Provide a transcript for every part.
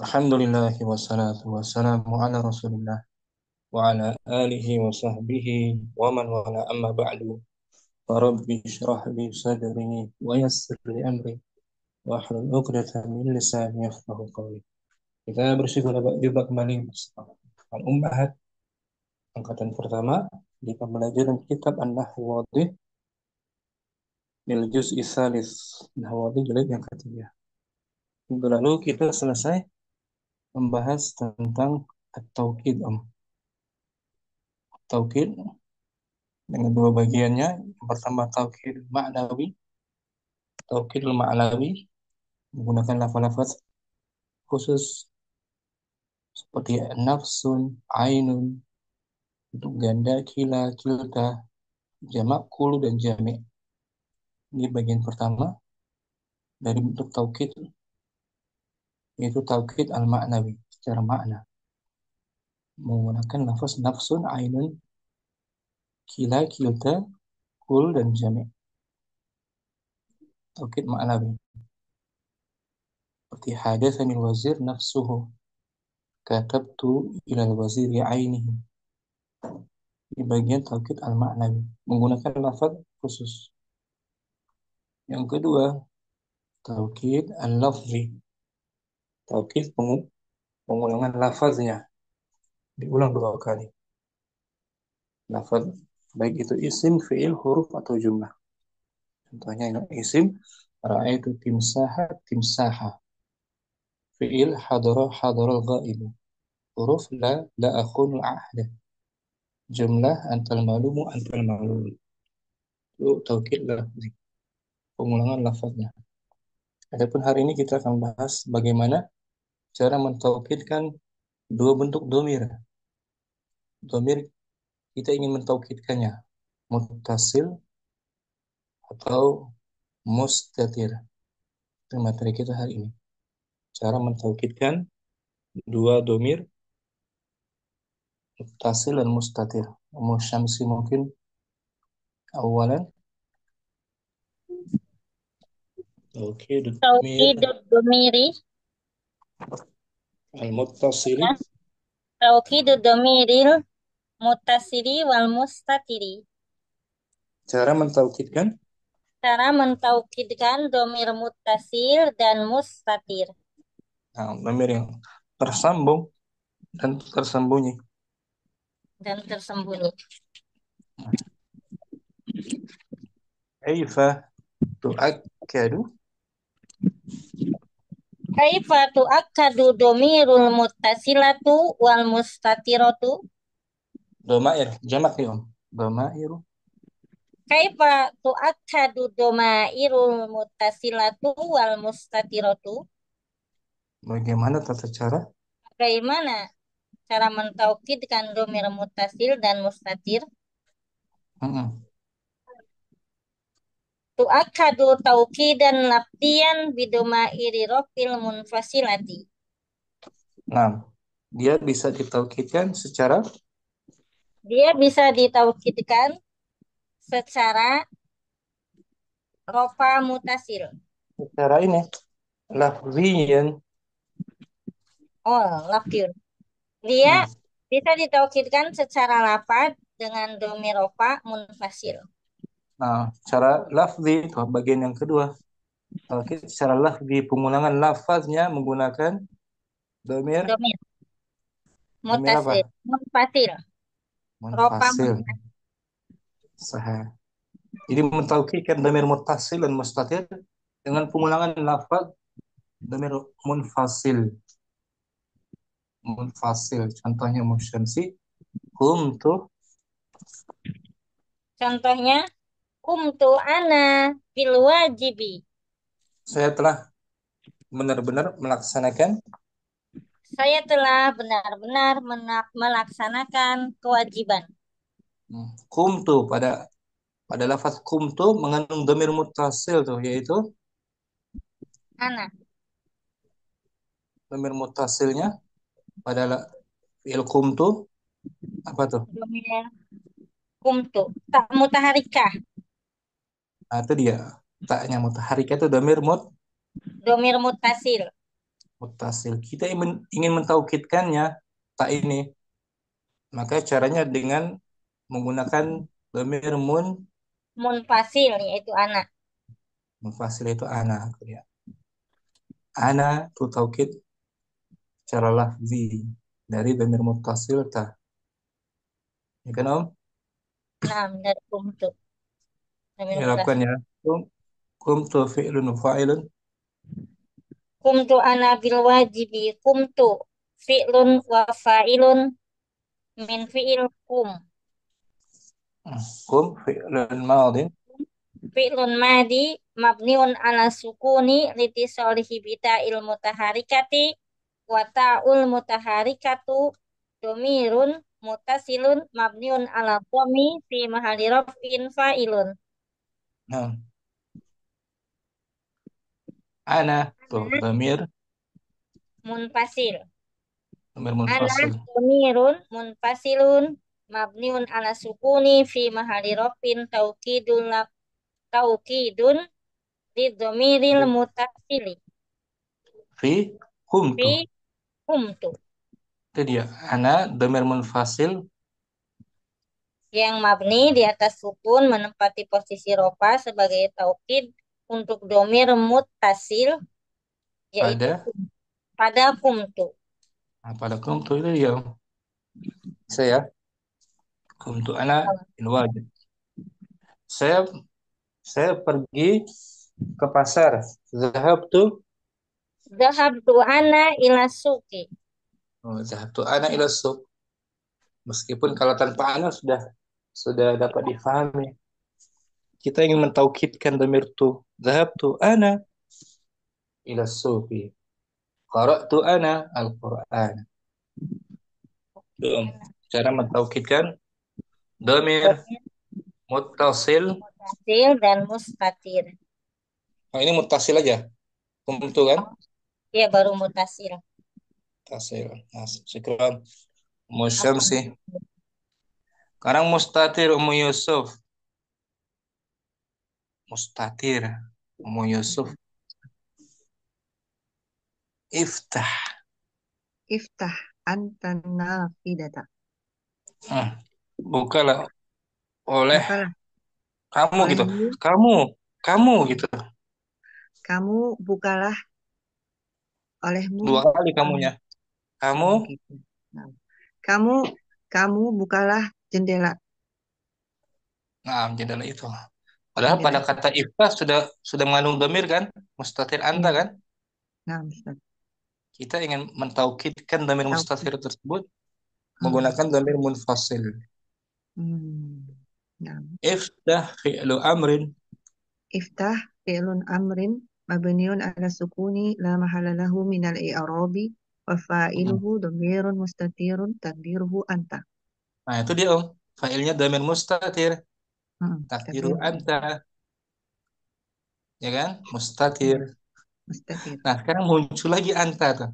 Alhamdulillah wassalatu wassalamu ala Rasulillah wa ala alihi wa sahbihi wa man wala amma ba'du. Rabbi shrah li sadri wa yassir li amri wa hlul 'uqdatam min lisani yafqahu qawli. Kita bersyukur juga kembali bersama Al-Ummahat angkatan pertama di pembelajaran kitab An-Nahwu Wadih bil juz'i tsalits, Nahwu Wadih jilid yang ketiga. Minggu lalu kita selesai membahas tentang at-taukid, Taukid dengan dua bagiannya. Yang pertama taukid ma'nawi. Taukid ma'nawi menggunakan lafaz-lafaz khusus seperti nafsun, ainun untuk ganda, kila, kilta, jamak, kulu, dan jami'. Ini bagian pertama dari bentuk taukid, yaitu taukid al-ma'nawi secara makna, menggunakan lafaz nafsun, ainun, kila, kilta, kul, dan jami'. Taukid ma'nawi seperti hadatsanil wazir nafsuhu, katabtu ilal waziri ainihi. Di bagian taukid al-ma'nawi menggunakan lafaz khusus. Yang kedua, taukid al-lafzi. Taukid pengulangan lafaznya, diulang dua kali. Lafaz baik itu isim, fi'il, huruf, atau jumlah. Contohnya yang isim, ra'aitu timsaha, timsaha. Fi'il, hadara, hadara al-ghaibu. Huruf, la akhunu ahda. Jumlah, antal malumu, antal malum. Itu taukid lafzi, pengulangan lafaznya. Adapun hari ini kita akan bahas bagaimana cara mentaukidkan dua bentuk domir. Domir kita ingin mentaukidkannya muttasil atau mustatir. Itu materi kita hari ini. Cara mentaukidkan dua domir muttasil dan mustatir. Syamsi mungkin awalan. Taukid domir Taukidud domiri al-muttasili. ya. Taukidud domiril mutasiri wal mustatiri. Cara mentaukidkan Cara mentaukidkan domir mutasil dan mustatir domir yang tersambung dan tersembunyi. dan tersembunyi. Kaifa tu'akkadu. Kaifa tu'akkadu domirul mutasilatu wal mustatiratu. Domair, jamak nih Om. Domair. Kaifa tu'akkadu domairul mutasilatu wal mustatiratu. Bagaimana tata cara? Bagaimana cara mentaukidkan domir mutasil dan mustatir? Mm-mm. Tu'akkadu taukidan laftian bidoma iri rofil munfasilati. Nah, dia bisa ditaukidkan secara Dia bisa ditaukidkan secara rofa mutasil. secara ini lafziyan. Oh, laftiun. Dia Hmm. bisa ditaukidkan secara lafad dengan domir rofa munfasil. Nah, cara lafzi itu bagian yang kedua. Taukid secara lafzi, pengulangan lafaznya menggunakan domir. Domir Domir mutasil. apa? Munfasil. Rofa Munfasil. munfasil. Sahih. Jadi mentaukidkan domir muttasil dan mustatir dengan pengulangan lafaz domir munfasil. Munfasil. Contohnya musyamsi, kumtu. Contohnya, kumtu ana bil wajibi. Saya telah benar-benar melaksanakan. Saya telah benar-benar melaksanakan kewajiban. Kumtu pada lafaz kumtu mengandung dhamir muttasil tuh, yaitu Ana, dhamir muttasilnya pada fi'il kumtu apa tuh? domir kumtu. Tak mutaharikah, Nah, itu dia. Taknya mutaharika itu dhamir domir mutasil. muttasil. Kita ingin mentaukidkannya tak ini, maka caranya dengan menggunakan dhamir Munfasil yaitu anak. munfasil itu ana. Ya. Ana itu taukid secara lafzi dari dhamir muttasil ta. Ya kan Om? Nah, dari kumtu. Dhamir Irapkan muttasil. ya. Kumtu fi'lun fa'ilun. Kumtu ana bil wajibi. Kumtu fi'lun wa fa'ilun min fi'il kum. Kum fi'lun madin. Fi'lun madi mabniun ala sukuni litisolihi bita il mutaharikati wa ta'ul mutaharikatu domirun mutasilun mabniun ala dhammi fi mahali raf'in fa'ilun. Nah, ana tuh Ana dhamir munfasil. dhamir Ana munfasil. domirun munfasilun mabniun ala sukuni fi mahali raf'in taukidun di domiril mutasili Fi kum tuh. fi kumtu. Itu dia. Ana dhamir munfasil Yang mabni di atas sukun menempati posisi rofa sebagai taukid untuk domir muttasil yaitu pada pada kumtu. pada kum tuh itu dia. Saya kum tuh ana il wajib. Saya saya pergi ke pasar. Zahab tuh. Dhahabtu ana ila suki. Oh, zahab tuh ana ila suq. Meskipun kalau tanpa ana sudah dapat difahami. Kita ingin mentaukidkan dhamir tuh. Zahab tuh ana ila suqi. Qara'tu ana al-Qur'an. Tuh, cara mentaukidkan dhamir Domir muttasil. mutasil dan mustatir. Oh, ini muttasil aja. Kumtu kan? Ya baru mutasil. Muttasil. Nah, syukran. Apa? Musyamsi. Sekarang mustatir Ummu Yusuf. Mustatir Ummu Yusuf. Iftah. Iftah antan nafidata. Ah, bukalah oleh Bukalah kamu gitu. olehmu, Kamu, kamu gitu. kamu bukalah olehmu. Dua kali Kamu, kamunya. Kamu, oh gitu. Nah, kamu, kamu bukalah jendela, nah jendela itu. Padahal jendela pada itu. kata iftah sudah mengandung domir kan? Mustatir anta Ya, kan? nah, Ustaz. Kita ingin mentaukidkan domir Tahu. mustatir tersebut Hmm. menggunakan domir munfasil. Hmm. Nah, Iftah fi'lu amrin. iftah fi'lun amrin mabniun ala sukuni la mahala lahu minal i'rabi wa Hmm. fa'iluhu dhamirun mustatirun takdiruhu anta. Nah itu dia om. Failnya domir mustatir. Takdiru Takdiruhu anta. anta. Ya kan? Ya, Mustatir. mustatir. Nah sekarang muncul lagi anta tuh.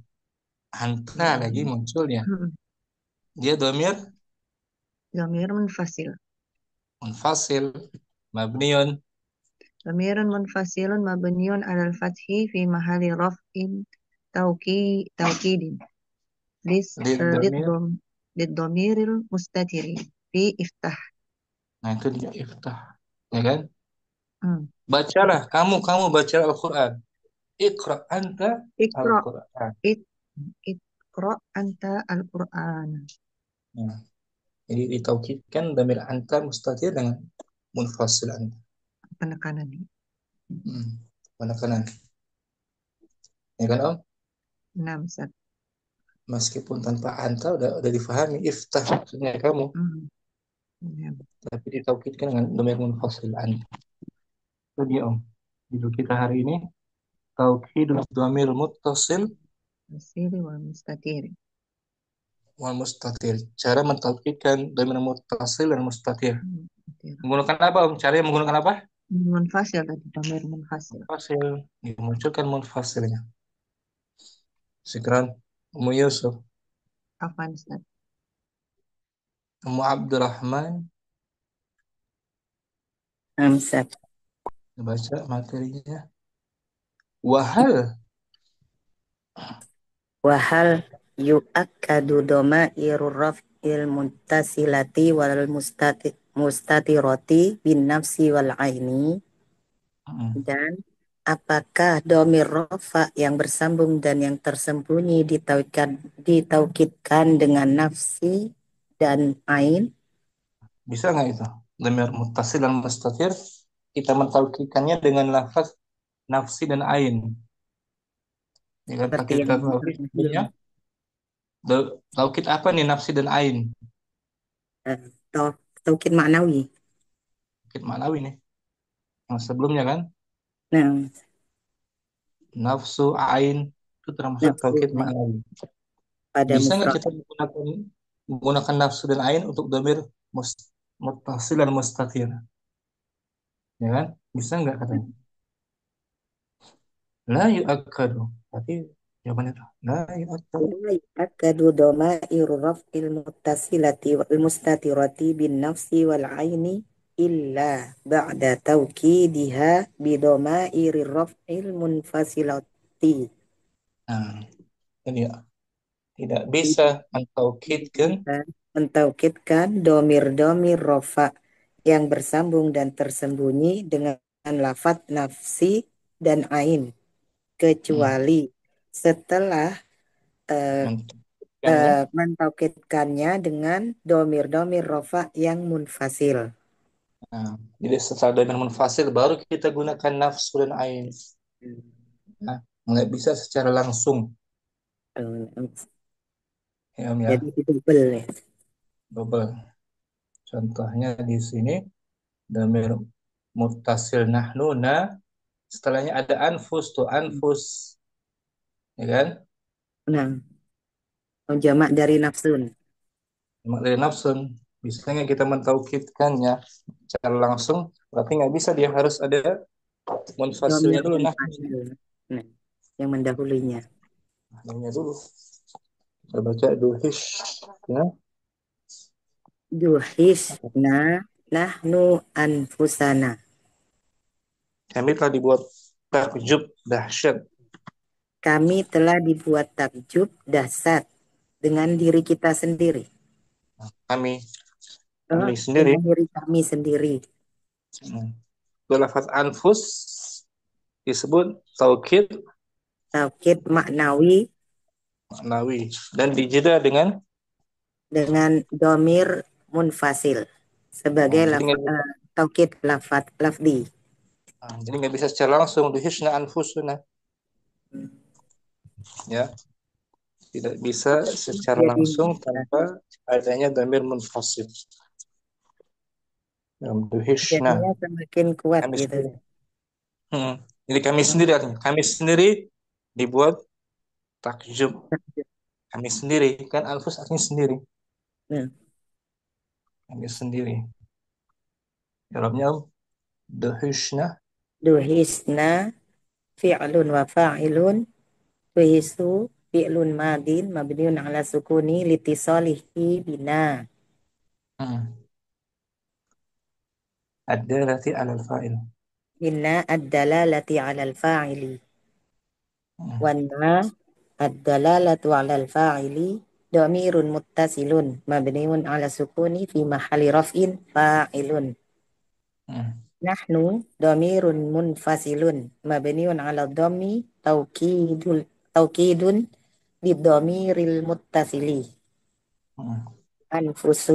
Anta Ya. lagi munculnya. Hmm. Dia domir Dhamir munfasil. munfasil. Mabniun. ضمير منفصل مبني على الفتح في محل رفع توكيد Domir. للضم للضمير المستتر في افتح. Nah itu dia iftah. Ya kan? Hmm. Bacalah. Kamu baca Al-Quran. Iqra anta اقرأ Al-Quran. اق- اقرأ أنت القرآن. Nah, jadi ditaukidkan damir anta mustatir dengan munfasil anta. Penekanan. Hmm. Mana kanan? Ya kan Om? Nah, Ustaz. Meskipun tanpa anta udah difahami iftah maksudnya kamu, Hmm. Ya. tapi ditaukidkan dengan damir munfasil anta. Itu dia Om. Judul kita hari ini taukidul damir muttasil Mustatir wal mustatir. wal mustatir. Cara mentaukidkan damir muttasil dan mustatir. Mustatir. Menggunakan apa Om? Caranya menggunakan apa? Munfasil tadi, dhamir munfasil. Munfasil. Dimunculkan munfasilnya. Sekarang Ummu Yusuf, Afan, Ustaz. Ummu Abdurrahman, Ustaz. baca materinya. Wahal Wahal yu'akkadu dhama'irur raf'il muttasilati wal mustatirati bin nafsi wal aini. Mm. Dan apakah domir rofa yang bersambung dan yang tersembunyi ditaukidkan dengan nafsi dan ain? Bisa nggak itu? Dhamir muttasil dan mustatir kita mentaukikannya dengan lafaz nafsi dan ain. Ya kan Seperti kita yang taukid sebelumnya. Taukid apa nih nafsi dan ain? eh, taukid maknawi. Taukid maknawi nih. Yang sebelumnya kan Nah, nafsu ain itu termasuk nafsi taukid ain maknawi. pada Bisa nggak mufrad. kita menggunakan nafsu dan ain untuk dhamir muttasil dan mustatir? Ya kan? Bisa nggak katanya? La yu'akkadu. Berarti jawabannya itu. La yu'akkadu. La yu'akkadu dhamairu raf'il muttasilati wal mustatirati bin nafsi wal aini illa ba'da taukidiha bi dhamairi raf'il munfasilati. Nah, ini ya. Tidak bisa Tidak mentaukidkan bisa mentaukidkan domir-domir rofa yang bersambung dan tersembunyi dengan lafadz nafsi dan ain hmm, kecuali setelah eh, mentaukidkannya. mentaukidkannya dengan domir-domir rofa yang munfasil. Nah, jadi setelah dhamir munfasil baru kita gunakan nafsu dan ain. Nah, nggak bisa secara langsung. Eh, Ya, Om Jadi ya. double ya. Double. Contohnya di sini dhamir muttasil nahnu na setelahnya ada anfus tuh anfus ya kan Nah, jamak dari nafsun. cuma dari nafsun bisa nggak kita mentaukidkannya secara langsung berarti nggak bisa dia harus ada munfasilnya Domir dulu nahnu munfasil. Nah, yang mendahulunya. nahnunya dulu kita baca duhish ya Duhisna nahnu anfusana. kami telah dibuat takjub dahsyat Kami telah dibuat takjub dahsyat dengan diri kita sendiri. kami Oh, kami sendiri dengan diri kami sendiri. hmm. Lafaz anfus disebut taukid Taukid maknawi maknawi dan dijeda dengan dengan domir munfasil sebagai jadi nggak taukid lafdi. jadi nggak bisa secara langsung duhishna anfusuna ya tidak bisa secara Jadi langsung tanpa adanya dhamir munfasil yang duhishna jadinya semakin kuat kami gitu. sendiri jadi kami sendiri artinya kami sendiri dibuat takjub kami sendiri kan anfus artinya sendiri Nah, kami sendiri Arabnya duhishna duhisna fi'lun wa fa'ilun. Tuhisu fi'lun madin mabniun ala sukuni litisalihi bina. hmm. ad-dalati alal fa'il Bina ad-dalalati ala al-fa'ili. hmm. Wanna ad-dalalatu ala al-fa'ili dhamirun muttasilun mabniun ala sukuni fi mahali raf'in fa'ilun. Hmm. Nahnu dhamirun munfasilun mabniun ala dhammi taukidun bidhamiril muttasili. Hmm. Anfusu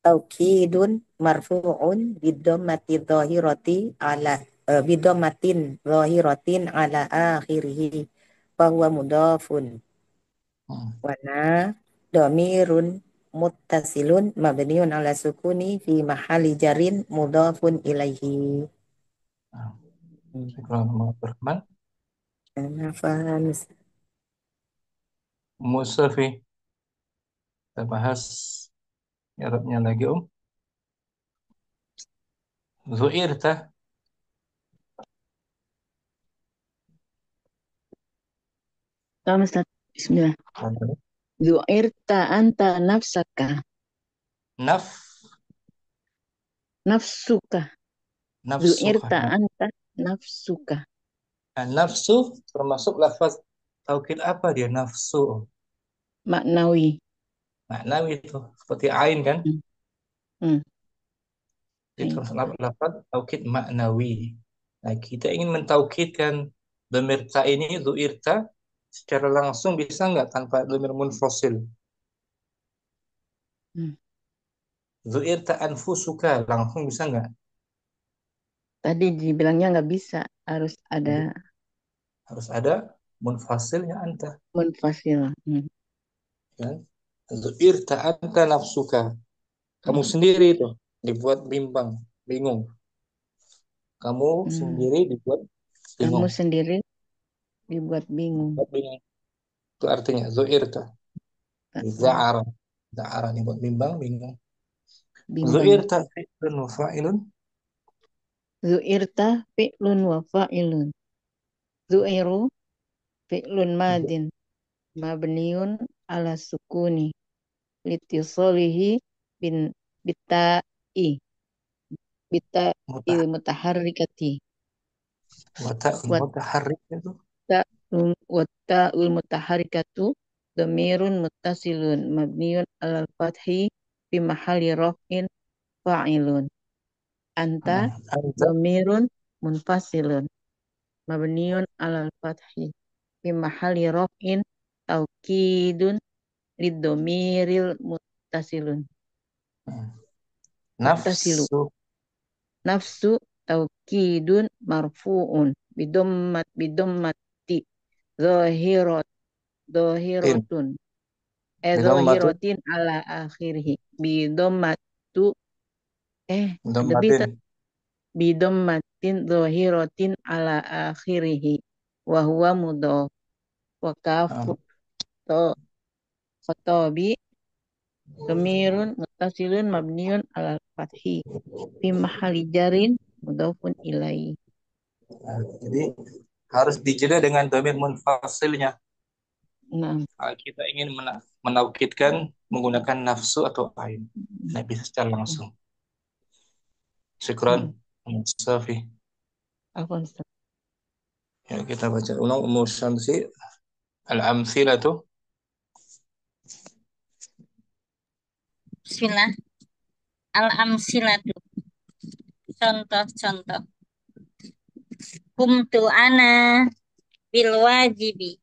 taukidun marfu'un bidhammati dhahirati ala bidhammatin dhahiratin ala akhirih bahwa mudhafun Hmm. wana dhamirun muttasilun mabniun ala sukuni fi mahali jarin mudhafun ilaihi. Nah, saya kurang berkenan Nafan musafi kita bahas Arabnya lagi Zu'irta Tamam Ustaz. Bismillah. Zu'irta anta nafsaka. naf Nafsuka. nafsuka Zu'irta anta nafsuka. nah, nafsu termasuk lafaz taukid apa dia? Nafsu. Maknawi. Maknawi itu seperti ain kan? Hmm. Hmm. Itu Ain. lafaz taukid maknawi. Nah, kita ingin mentaukidkan dhamir ta ini zu'irta secara langsung bisa nggak tanpa dhamir munfasil? Hmm. Zu'irta anfusuka langsung bisa nggak? Tadi dibilangnya nggak bisa, harus ada Harus ada munfasilnya anta. munfasil. Hmm. Kan? Zu'irta anta nafsuka. Kamu Hmm. sendiri itu dibuat bimbang, bingung. Kamu Hmm. sendiri dibuat Kamu bingung. sendiri dibuat bingung. Dibuat bingung. Itu artinya zu'irta. Za'ara. Za'ara dibuat bimbang, bingung. Bimbang. Zu'irta fi'lun wa fa'ilun. Zu'irta fi'lun wa fa'ilun. Zu'iru fi'lun madin. Mabniun ala sukuni. Litisolihi bin bita'i. Bita'i mutaharrikati. Wata'ul mutaharrik itu. Wata'ul mutaharrikatu. Dhamirun muttasilun. Mabniun ala fathi. Fi mahali raf'in fa'ilun. Anta Anta dhamirun munfasilun. Mabniun ala fathi. Fi mahali raf'in taukidun lidomiril muttasilun. Muttasilu. nafsu Nafsu taukidun marfu'un bidommati zahirat tin zahiratun bidommatin zahiratin ala akhirih bidommatu udah bisa bidommatin bidommatin zahiratin ala akhirih wa huwa mudhaf wa kafu to khotobi dhamirun muttasilun mabniun ala fathi fi mahali jarin mudhafun ilaihi. jadi harus dijeda dengan dhamir munfasilnya. Nah, Kita ingin menaukidkan menggunakan nafsu atau ain. Nah, bisa secara langsung. Syukran, Safi. apa Ustaz? Ya, kita baca ulang Ummu Syamsi al-amthilatu. Bismillah. Al-amsilatu. Contoh-contoh. Kumtu ana bil wajibi.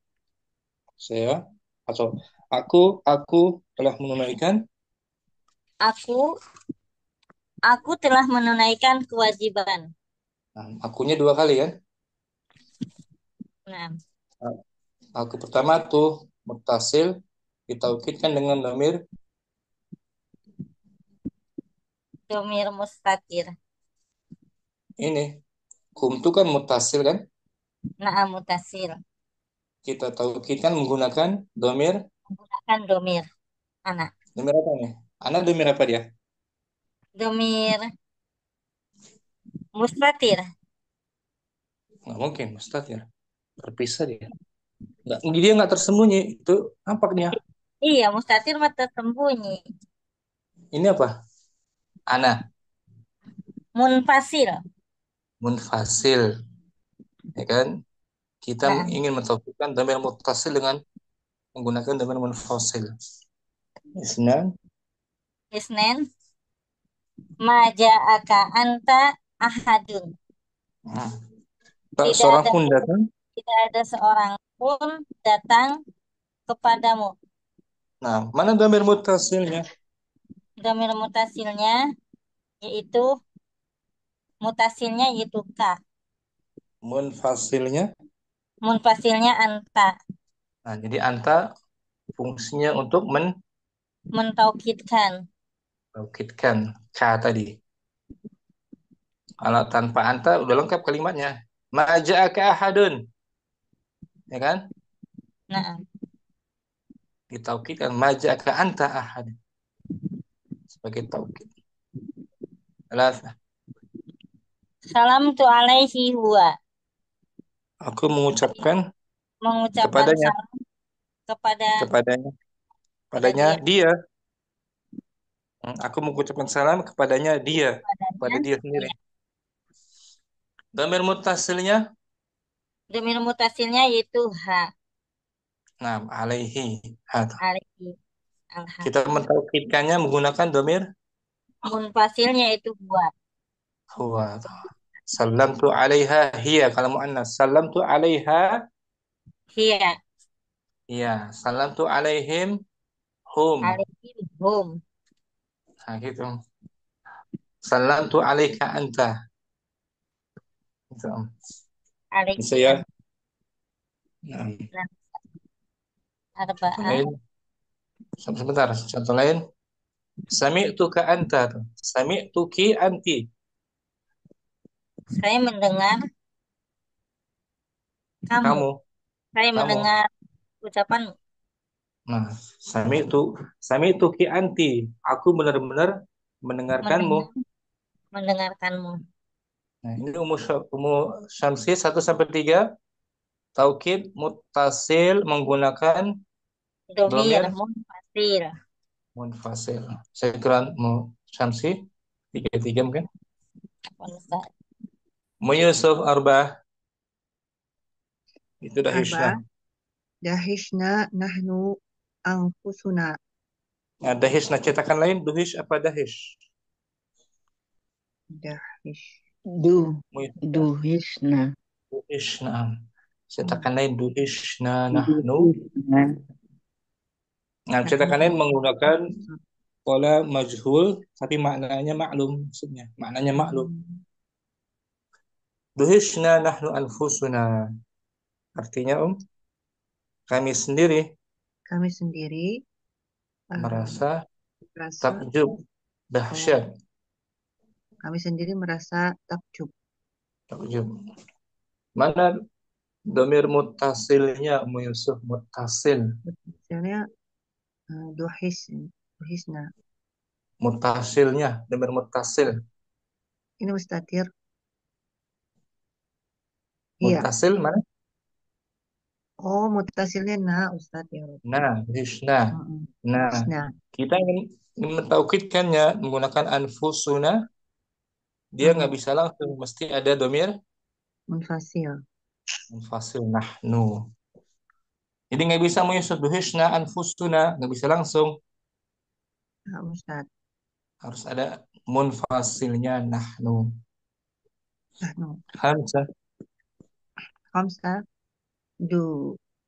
Saya atau aku telah menunaikan. Aku telah menunaikan kewajiban. Nah, akunya dua kali kan? Nah, Aku pertama tuh muttasil ditaukidkan dengan dhamir domir mustatir. ini. Kum itu kan muttasil kan? Nah, mutasil. Kita taukidkan menggunakan dhamir. Menggunakan domir. Anak. Dhamir apa nih? Anak dhamir apa dia? Domir mustatir. Nggak mungkin, mustatir. Terpisah dia. Dia nggak tersembunyi. Itu nampak dia. Iya, mustatir mah tersembunyi. Ini apa? Ana. Munfasil. Munfasil. Ya kan? Kita Nah, ingin mentaukidkan dhamir muttasil dengan menggunakan dhamir munfasil. Isnan. Isnen. Maja'aka anta ahadun. Tak Tidak seorang ada pun datang. tidak ada seorang pun datang kepadamu. Nah, mana dhamir muttasilnya? Domir mutasilnya yaitu ka. Munfasilnya. Munfasilnya anta. Nah, jadi anta fungsinya untuk Mentaukidkan. mentaukidkan ka tadi. Kalau tanpa anta udah lengkap kalimatnya. Maja'aka ahadun. Ya kan? Nah, Ditaukidkan maja'aka anta ahad. Sebagai taukid. Salam salam tu alaihi huwa. Aku mengucapkan Mengucapkan kepadanya. salam kepada Kepadanya dia. dia. Aku mengucapkan salam kepadanya dia. Kepada dia sendiri. Dhamir muttasilnya. Domir mutasilnya yaitu ha. Nah, alaihi. Hada. Alaihi. Alha. Kita mentaukidkannya menggunakan domir Munfasilnya itu huwa. huwa. Salamtu alaiha hiya. Kalau muannas, salamtu alaiha Hiya. iya. Salamtu alaihim hum. Alaihim hum. Nah, gitu. Salamtu alaika anta. Gitu. Bisa Alaiki ya? an. Nah, Nah, contoh arba'ah. lain. Sebentar, contoh lain. Sami'tuka anta. Sami'tuki anti. Saya mendengar kamu. Kamu. Saya Kamu. mendengar ucapanmu. Nah, sami'tuki anti. Aku benar-benar mendengarkanmu. Mendengarkanmu. Nah, ini umu syamsi 1 sampai 3. Taukid muttasil menggunakan Domir domir munfasil. munfasil. Saya kira mu syamsi 3 mungkin. Ustaz. Mu Yusuf Arbah. Itu dah Arba'ah. hisnah. Dahishna nahnu anfusuna. Nah, dahisna cetakan lain duhish apa dahish? Dahish. Mu Yusuf. Duhishna. Duhish, nah. Cetakan lain duhishna nahnu. Duhishna. Nah, cetakan lain menggunakan pola majhul tapi maknanya maklum maksudnya. Maknanya maklum. Duhishna nahnu anfusuna. Artinya kami sendiri Kami sendiri merasa merasa takjub, dahsyat, kami sendiri merasa takjub. takjub. Mana domir muttasilnya Mu Yusuf muttasil. Misalnya duhisna. Muttasilnya domir muttasil. Ini mustatir. Iya. Muttasil mana? Oh, mutasilnya na Ustaz ya. Nah, hishna. Nah, Hisna. kita ingin mentaukidkannya menggunakan anfusuna. Dia nggak bisa langsung, mesti ada domir Munfasil. munfasil nahnu. Jadi nggak bisa Mu Yusuf duhishna anfusuna, nggak bisa langsung. Nah, Ustaz. Harus ada munfasilnya nahnu. Nahnu. Hamzah. Khamsa.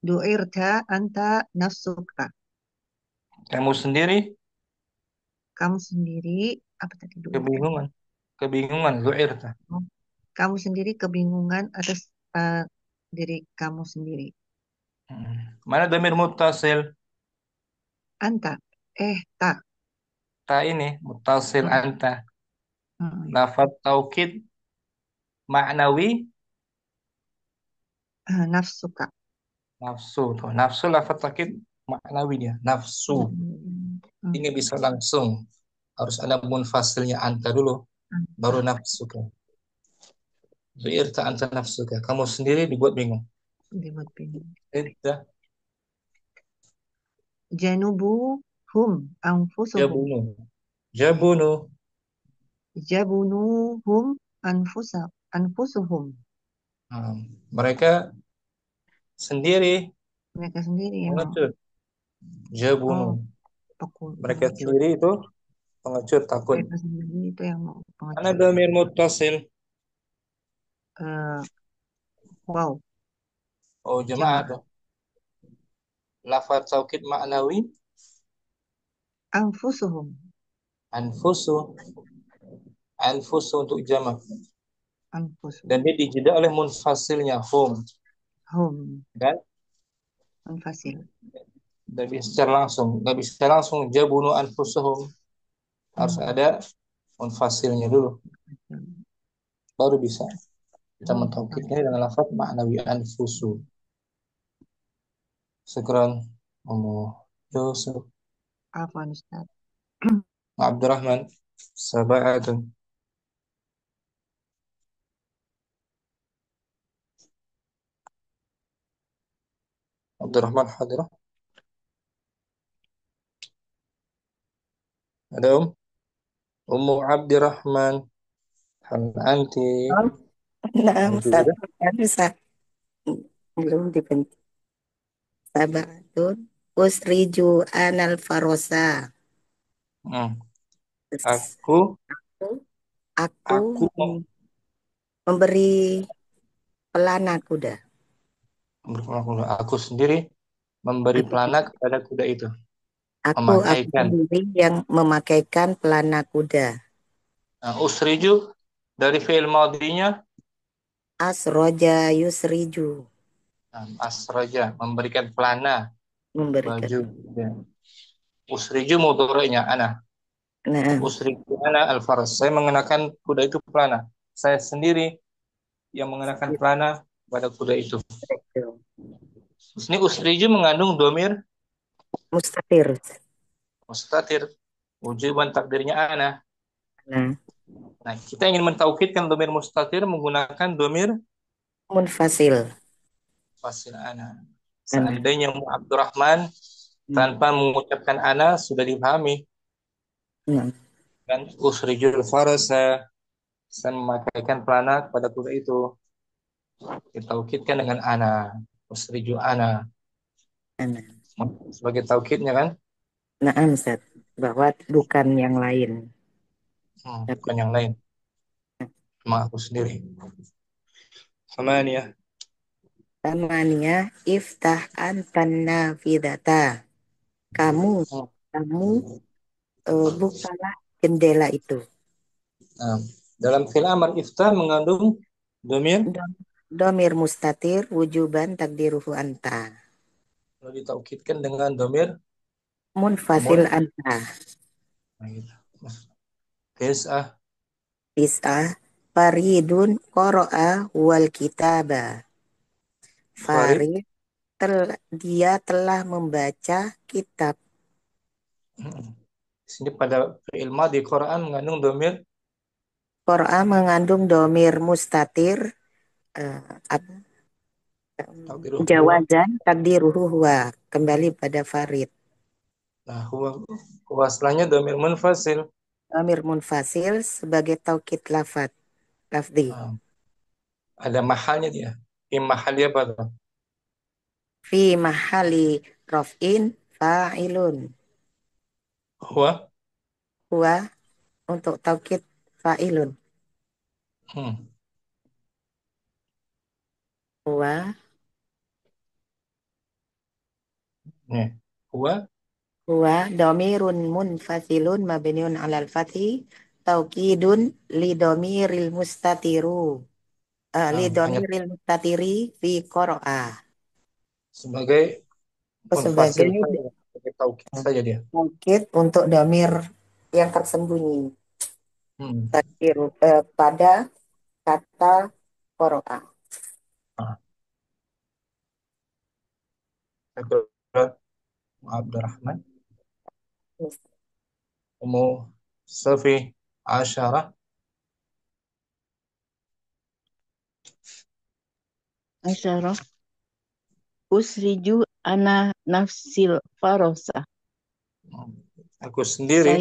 Du'irta anta nafsuka. Kamu sendiri Kamu sendiri apa tadi du'irta? kebingungan. Kebingungan, lu'irta. Kamu sendiri kebingungan atas diri kamu sendiri. Mana domir muttasil? Anta. Tak. Ta ini, muttasil anta. Mm. Lafaz taukid maknawi Nafsuka. nafsu. Tuh, nafsu lafaz taukid maknawi dia, nafsu. Ini bisa langsung. Harus ada munfasilnya anta dulu, baru nafsuka. Lu'irta anta nafsuka. Kamu sendiri dibuat bingung. Dibuat bingung. Itu Janubuhum anfusuhum. jabunu. Jabunu. Jabunuhum anfusuhum. Mereka sendiri Mereka sendiri yang pengecut. Jabunu. Mereka pengecut. sendiri itu pengecut, takut. Mereka sendiri itu yang Mana pengecut. domir muttasil? Wow. Oh, jemaah tuh. Lafaz taukid maknawi Anfusuhum. anfusu. Anfusu untuk jamak. Anfusuhum. Dan dia dijeda oleh munfasilnya hum. Hum. Dan Munfasil. nggak bisa secara langsung, nggak bisa langsung jabunu anfusuhum. Harus ada munfasilnya dulu, baru bisa kita mentaukidnya dengan lafaz maknawi anfusu. Syukran Ummu Yusuf. Afwan Ustaz. Abdurrahman sab'atun. Abdurrahman hadirah. Ada Ummu Abdurrahman. Hal anti Nah, Ustaz. موجودة؟ Kan bisa belum dibentuk. Sabar. Zaidun usriju anal farosa. Hmm. Aku Aku aku memberi pelana kuda. aku sendiri memberi Aku, pelana kepada kuda itu. aku Memakaikan. sendiri yang memakaikan pelana kuda. Nah, usriju dari fi'il madinya Asroja yusriju. asraja, memberikan pelana Memberikan. baju. Ya. Usriju mudhari'nya ana. Nah, Usriju ana al-faras. Saya mengenakan kuda itu pelana. Saya sendiri yang mengenakan pelana pada kuda itu. itu. Ini usriju mengandung domir Mustatir. mustatir. Wujuban takdirnya ana. Nah, Nah, kita ingin mentaukidkan domir mustatir menggunakan domir munfasil. fasil ana. Nah, Seandainya Abdurrahman tanpa mengucapkan ana sudah dipahami. nah, Kan usrijul faras, saya memakaikan pelana kepada kuda itu. Ditaukidkan dengan ana. Usriju ana. nah. Sebagai taukidnya kan? Nah, Ustaz, bahwa bukan yang lain. Tapi Bukan yang lain. Cuma aku sendiri. Samaniyah. tamania iftah antan nafidata. Kamu, Hmm. kamu bukalah jendela itu. Nah, dalam fi'il amar ifta mengandung domir Domir mustatir wujuban takdiruhu anta. lalu ditaukidkan dengan domir Munfasil mun. anta. Nah, gitu. Tis'ah. Tis'ah faridun qoro'a wal kitaba. Farid. Farid dia telah membaca kitab. Di sini pada fi'il madi Quran mengandung domir Qoro'a mengandung domir mustatir eh, apa? takdiruh huwa. Jawazan takdiruhu huwa. Kembali pada Farid. Nah, huwa setelahnya domir munfasil. Domir munfasil sebagai taukid lafdi. Nah, ada mahalnya dia. Mahali apa tuh? Fi mahali raf'in fa'ilun. Huwa. Huwa untuk taukid fa'ilun. Hmm. Huwa Nih. Huwa. huwa domirun munfasilun mabniun alal fathi taukidun li domiril mustatiru. Li Hanya domiril mustatiri fi qoro'a. sebagai munfasil Sebagai saja. Sebagai taukid saja dia. taukid untuk domir yang tersembunyi. Hmm. Takdiru pada kata qoro'a. Ah, Abdul Abdurrahman. Umu Safi Asyarah. Asyarah. Usriju ana nafsil farosa. Aku sendiri.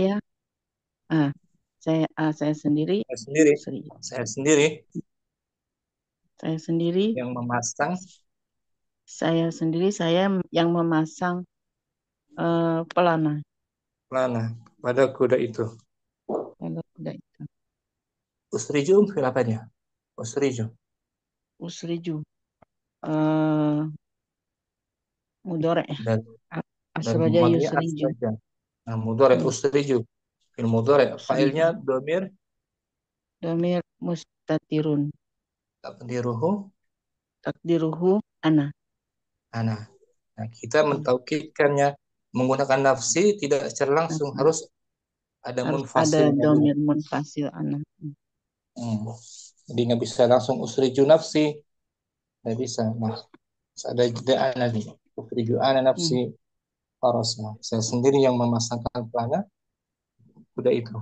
Saya ah saya sendiri Saya sendiri. usriju. Saya sendiri Saya sendiri yang memasang saya yang memasang pelana pelana pada kuda itu. pada kuda itu. Usriju apanya? Usriju. Usriju eh mudore Dan dari asroja madnya yusriju. asraja. Nah, mudhari Hmm. usriju. Fil mudhari Usriju. fa'ilnya domir Domir mustatirun. takdiruhu Takdiruhu ana. ana. Nah, kita mentaukidkannya menggunakan nafsi tidak secara langsung, Nafsi. harus ada Harus ada munfasilnya dulu. domir munfasil ana. Hmm. Jadi nggak bisa langsung usriju nafsi, nggak bisa. Nah, harus ada jeda ana nih. Usriju ana nafsi farasna. Saya sendiri yang memasangkan pelana kuda itu.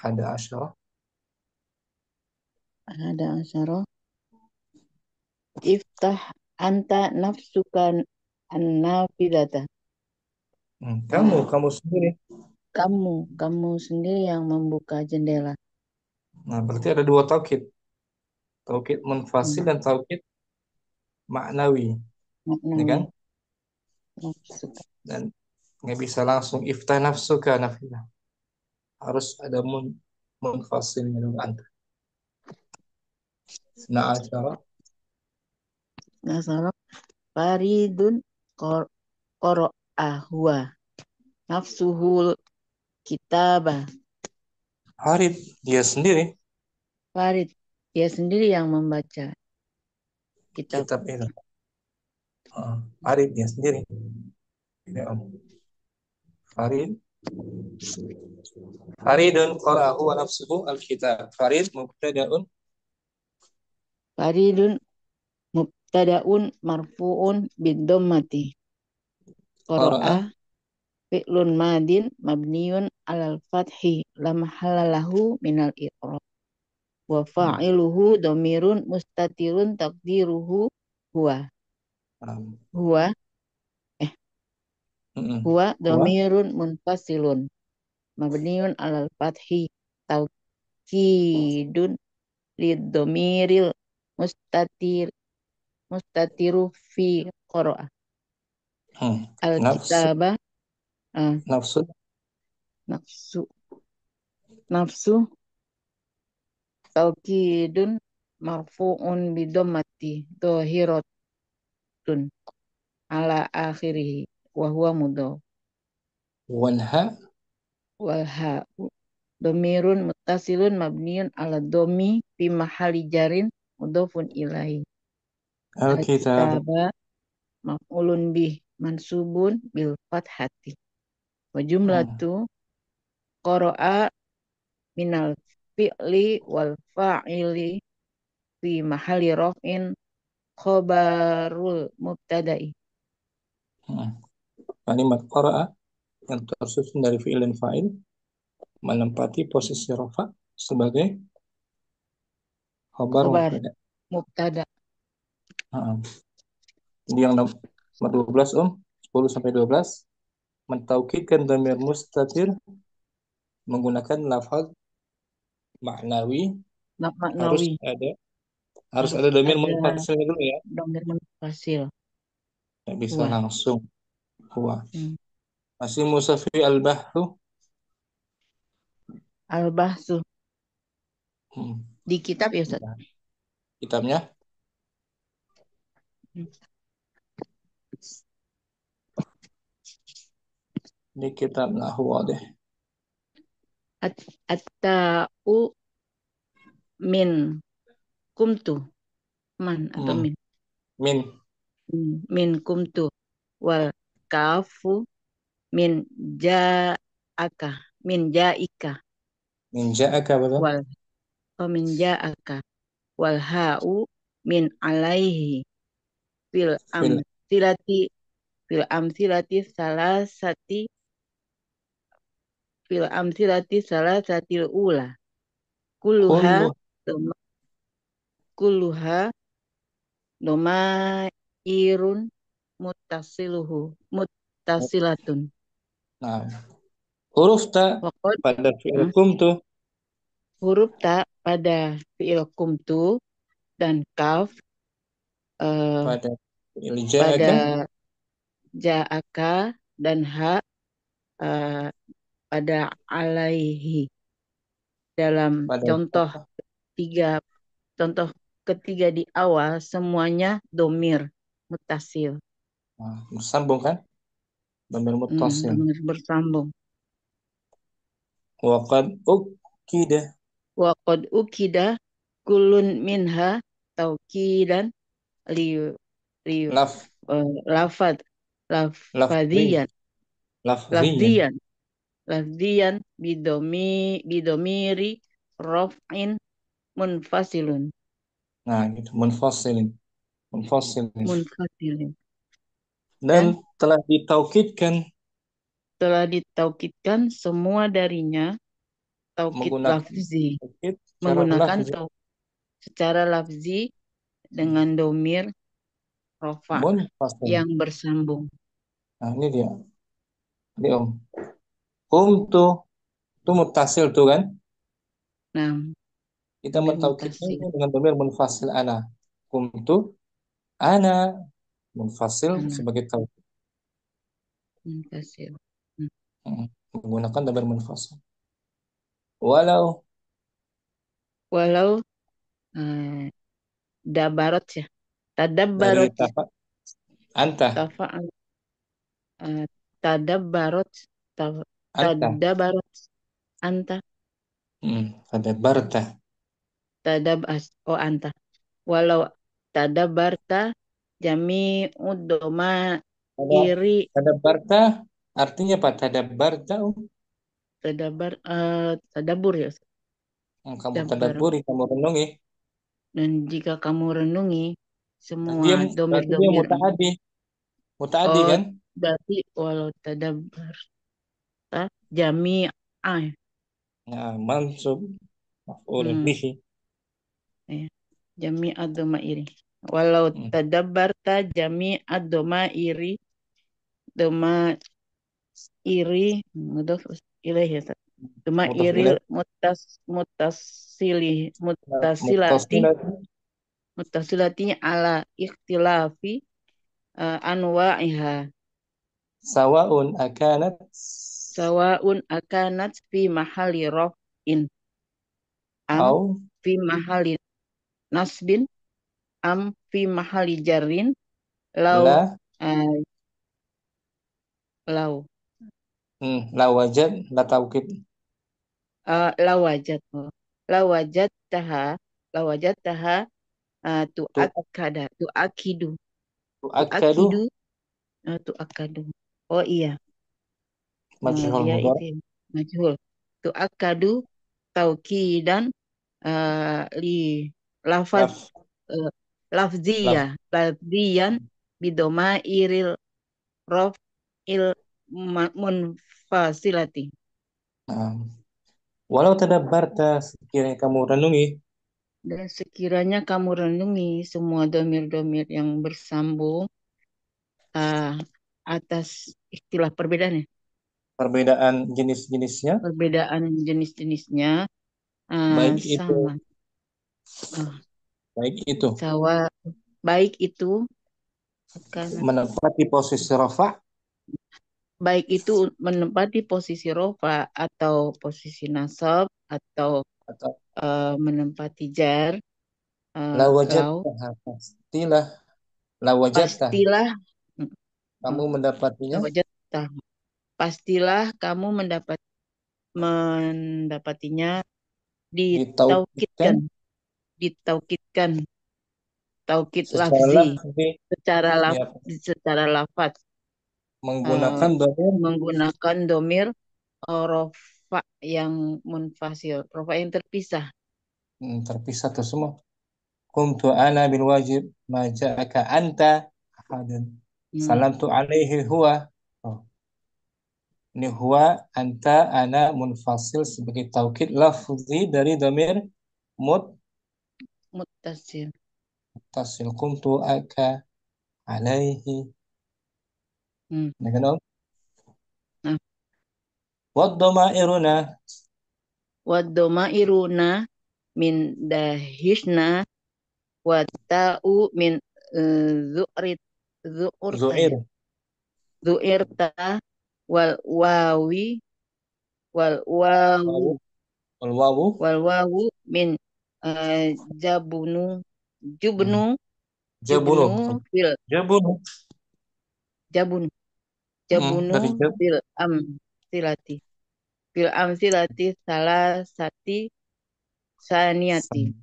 Hada asyarah. Ada asyarah. Iftah anta nafsukan an-nafidata. Kamu sendiri. Kamu sendiri yang membuka jendela. Nah, berarti ada dua taukid. Taukid munfasil dan taukid maknawi. Ya kan? Maknawi. nafsuka. Dan nggak bisa langsung iftah nafsuka nafila. Harus ada munfasilnya dulu anta. Nah, asyara Nasara faridun qor qoro'ahwa nafsuhul kitabah. Harid dia sendiri Farid dia sendiri yang membaca kitab. kitab itu. Harid dia sendiri. Ini Om. Farid Faridun qara'ahu wa nafsuhu al-kitab. Farid mubtada'un Faridun mubtada'un marfu'un bid-dhammati. qara'a Qara'a fi'lun madin mabniun 'alal fathi la mahalla lahu minal i'rab. Wa fa'iluhu dhamirun mustatirun taqdiruhu huwa. um, Huwa huwa Wa dhamirun munfasilun mabniun 'alal fathi taukidun lidhamiril mustatir mustatiru fi qara'a. nafsu Al-kitabah nafsu nafsu nafsu taukidun marfu'un bidommati dohiratun ala akhirih wa huwa mudhaf. wanha Wal ha'u domirun muttasilun mabniun ala domi fi mahali jarin mudhafun ilaihi. al-kitab Al-kitaba maf'ulun bih mansubun bil fathati. Wa jumlatu qara'a minal fi'li wal fa'ili fi mahali raf'in khobarul mubtada'i. kalimat qara'a yang tersusun dari fi'il dan fa'il menempati posisi rafa sebagai khabar Khobar mubtada. mubtada. Jadi yang nomor 12 10 sampai 12 mentaukidkan dhamir mustatir menggunakan lafaz maknawi harus Maknawi ada harus dhamir ada munfasil dulu ya. dhamir munfasil. Nggak bisa Huwa. langsung huwa. Hmm. Masih musafi al-bahthu. Al-bahsu di kitab ya Ustaz. Kitabnya di kitab nahwu deh. At-ta'u min kumtu man atau min Min min kumtu wal kafu min ja'aka min ja'ika min ja'aka betul? wal min ja'aka wal ha'u min alaihi fil Fil amsilati fil amsilati salasati fil amsilati salasatil ula kulluha kullu doma- kulluha domairun muttasilatun. Nah, huruf ta Waqad pada fi'il kumtu huruf ta pada fi'il kumtu dan kaf pada fi'il pada ja'aka ja'aka dan ha pada alaihi dalam pada contoh ketiga di awal semuanya domir mutasil. bersambung kan? Dhamir muttasil. Domir bersambung. Wa qad ukida Wa qad ukida kullun minha taukidan li li laf lafad lafzi lafadiyan lafziyan. lafdiyan bidomiri raf'in munfasilun Nah, gitu munfasilin. munfasilin Dan dan telah ditaukidkan telah ditaukidkan semua darinya taukid menggunakan lafzi taukid secara menggunakan lafzi secara lafzi dengan domir rofa munfasil. yang bersambung. Nah, ini dia. Ini Om. Kumtu itu muttasil tuh kan? Nah, Kita domir mentaukidnya mutasil dengan dhamir munfasil ana. Kumtu ana munfasil ana sebagai taukid. munfasil. Hmm. Menggunakan dhamir munfasil. Walau Walau dabarot ya. dari Tadabbarot ya. anta Tafa'al. Tadabbarot. anta Tadabarot. Anta. tadabbarta Oh anta. Walau tadabarta jami'ud doma Tada- iri tadabbarta artinya apa? Tadabbarta tadabur ya. kamu Dabar. tadabburi, kamu renungi. Dan jika kamu renungi Berarti semua dia domir-domir, mutaaddi oh kan? berarti walau tadabarta jami'ah. Nah, mansub maf'ul Hmm, bihi. ya. Jami'ad doma iri. Walau Hmm. tadabarta jami'ad doma iri mudhof ilaih ya. Doma Mudhaf iri ilaih, muttasilati muttasilati muttasilati ala ikhtilafi anwa'iha sawa'un akanat sawaun akanat fi mahali raf'in am au fi mahali nasbin am fi mahali jarrin lau la uh, lau la wajad la taukid lawajat lawajat taha lawajat taha tu tuakidu akadu tuakidu tuakadu oh iya majhul dia mudhari itu ya, majhul tuakadu taukidan li lafaz laf uh, laf lafziyan bidoma iril rof il munfasilati. nah, walau tadabbarta sekiranya kamu renungi Dan sekiranya kamu renungi semua domir-domir yang bersambung uh, atas istilah perbedaannya, perbedaan jenis-jenisnya, perbedaan jenis-jenisnya baik itu sama, uh, baik itu sawa, baik itu karena menempati posisi rafa baik itu menempati posisi rofa atau posisi nasab atau atau menempati jar, la lau wajadta, pastilah la wajadta pastilah kamu uh, mendapatinya wajah pastilah kamu mendapatinya ditaukidkan ditaukidkan ditaukidkan taukid secara lafzi lafzi secara ya, secara lafaz eh, menggunakan dhamir menggunakan domir rofa yang munfasil rofa yang terpisah. terpisah tuh semua. Kuntu ana bil wajib ma ja'aka anta ahadun. Hmm. Salamtu alaihi huwa. Oh, ini huwa, anta, ana munfasil sebagai taukid lafzi dari dhamir Muttasil. muttasil. Kuntu aka alaihi. Hmm. Nah, kan, Om? Nah, Wad dhamairuna wadomairuna min dahishna wa ta'u min zu'rit zu'urta zu'ir ya zu'irta wal wawi wal wawu wawu wal wawu wal wawu min jabunu hmm, jubnu jabunu jubnu fil jabunu jabunu jabunu dari jab fil amsilati fil amsilati salah sati saniyati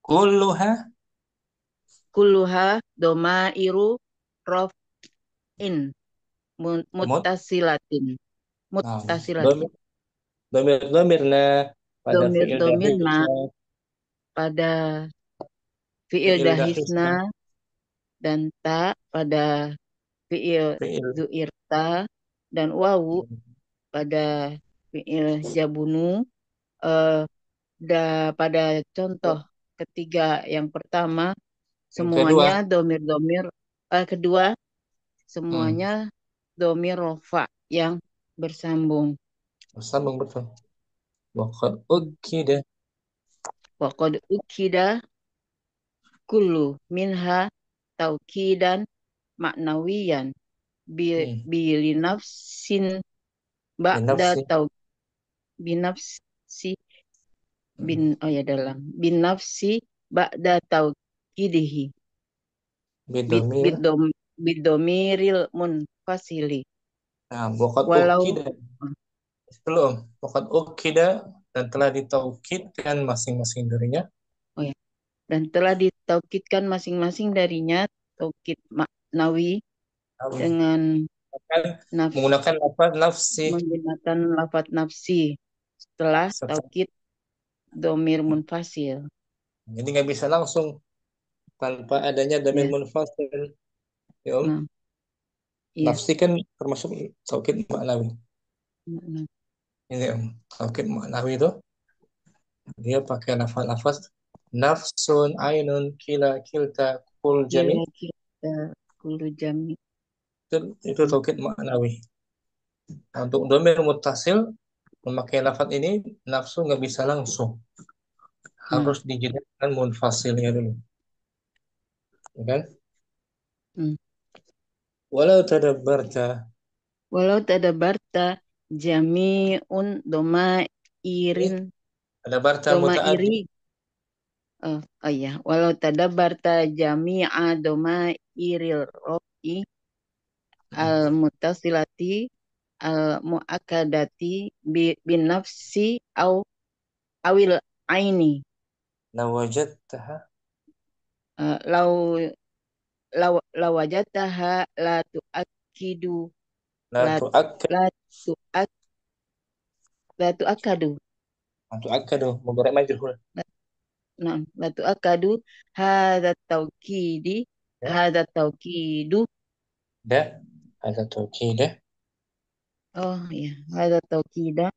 kulluha kulluha domairu rof'in mut muttasilatin nah, muttasilati dhamir dhamir pada fi'il domir-domirna dahisna pada fi'il fi'il dahisna dahisna dan ta pada fi'il fi'il zu'irta dan wawu pada fi'il jabunu eh, pada contoh ketiga yang pertama yang kedua semuanya domir-domir kedua hmm, semuanya domir rofa yang bersambung. bersambung betul waqad ukida Waqad ukida kullu minha taukidan maknawiyan Hmm. Bilinafsin ba'da Binafsi. tau binafsi bin Hmm. oh ya dalam binafsi ba'da tauqidihi Bidomir. bidom bidomiril munfasili Nah, wakat walau ukida. Belum. Wakat ukida dan telah ditaukidkan masing-masing darinya. oh ya dan telah ditaukidkan masing-masing darinya taukid maknawi Nawi. dengan Akan nafs menggunakan lafaz nafsi. menggunakan lafadz nafsi setelah Setelah. taukid domir munfasil. Jadi nggak bisa langsung tanpa adanya domir Ya, munfasil. Ya, Om. nah, iya. Nafsi kan termasuk taukid maknawi. Nah, Ini Om. Taukid maknawi itu dia pakai lafaz-lafaz nafsun, ainun, kila, kilta, kul, jami. kila kita kulu jami. Itu taukid maknawi. Nah, untuk domir muttasil memakai lafaz ini nafsu nggak bisa langsung. Nah, Harus dijadikan munfasilnya dulu. Ya kan? hmm. Walau tadabbarta. Walau tadabarta jami'un doma irin Tadabbarta doma iri muta'addi. oh iya walau tadabarta jami'a doma iril rofi al mutasilati al muakkadati bin nafsi au awil aini. Lawajadtaha. Lau lawajataha la tuakidu La la tu'akkad. la tuak la tuakadu La tu'akkadu. Mudhari' majhul. nah la tuakadu hadza taukidi Ya. hadza taukidu Da. Ada taukidah. oh ya hadza taukida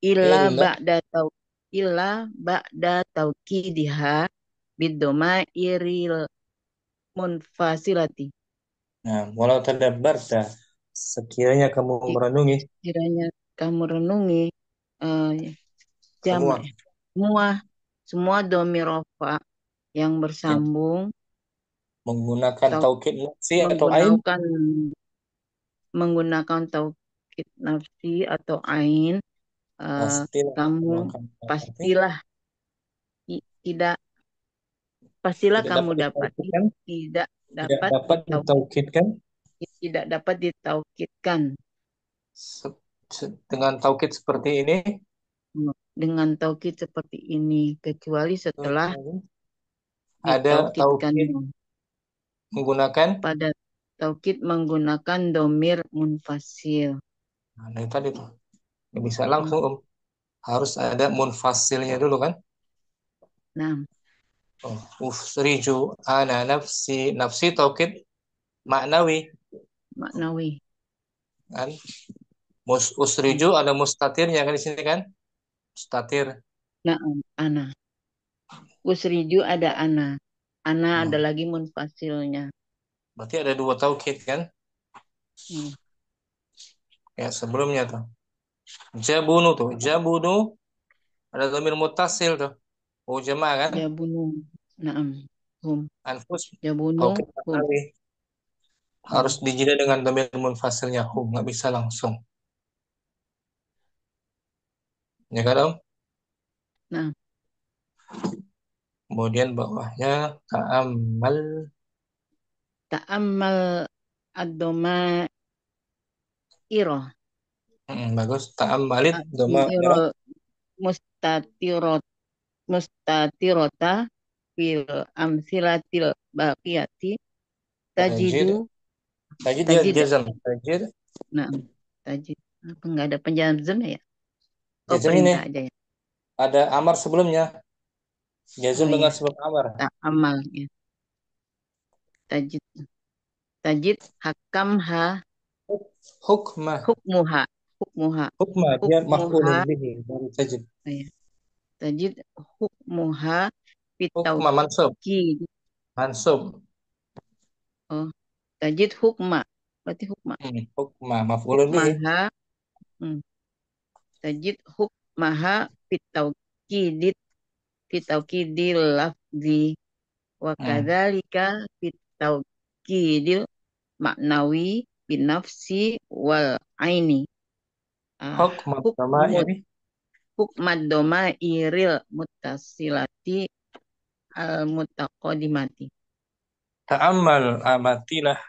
illa Illa. ba'da tau illa ba'da taukidiha bidoma iril munfasilati. Nah, walau tadabbarta. Sekiranya kamu merenungi Kiranya kamu renungi eh, semua. jamak semua semua domirofa yang Yang bersambung menggunakan atau taukid nafsi atau ain. menggunakan menggunakan taukid nafsi atau ain Pastilah kamu kamu akan mendapati. pastilah tidak pastilah Tidak kamu dapat dapati ditaukidkan. tidak Tidak dapat dapat ditaukidkan. tidak dapat ditaukidkan Dengan taukid seperti ini. dengan taukid seperti ini kecuali setelah Ada ditaukidkan taukid menggunakan. pada taukid menggunakan domir munfasil. Nah, itu tadi tuh. Nggak bisa langsung Om. Harus ada munfasilnya dulu kan. Nah, Ufriju ana nafsi. Nafsi taukid maknawi maknawi. kan. Usriju ada mustatirnya kan di sini kan. Mustatir. Nah, ana. Usriju ada ana. Ana ada Hmm. lagi munfasilnya. Berarti ada dua taukid kan. Ya sebelumnya tuh. Jabunu tuh. Jabunu ada dhamir muttasil tuh. Jamaah kan. Jabunu. Naam. Hum. Anfus Jabunu. taukid Hum. maknawi. Harus dijeda dengan dhamir munfasilnya hum. Nggak bisa langsung. Ya kan Om? Nah, Kemudian bawahnya ta'ammal. ta'ammal ad-doma iroh. Bagus. Ta'ammalit Iroh dhamairah. mustatirot mustatirota fil amsilatil baqiyati Tajid. tajidu Tajid dia tajid jazam. Tajid. nah tajid apa nggak ada penjazam ya oh Jazam ini perintah aja ya ada amar sebelumnya. Jazam oh dengan iya sebab amar. tak amal ya tajid tajid hakamha Hukmah. hukmuha hukmuha Hukmah dia hukmuha maf'ulun bihi dari tajid. oh iya tajid hukmuha Hukmah mansub. fitaukid Mansub. oh tajid hukma berarti hukma Hukmah maf'ulun bihi. hukmaha hmm. tajid hukmaha fitaukidit fitaukidil lafzi wa Hmm. kadzalika fitaukidil maknawi binafsi wal aini. Ah, Hukm hukmud ini hukmad doma iril mutasilati al mutaqadimati. ta'ammal amatilah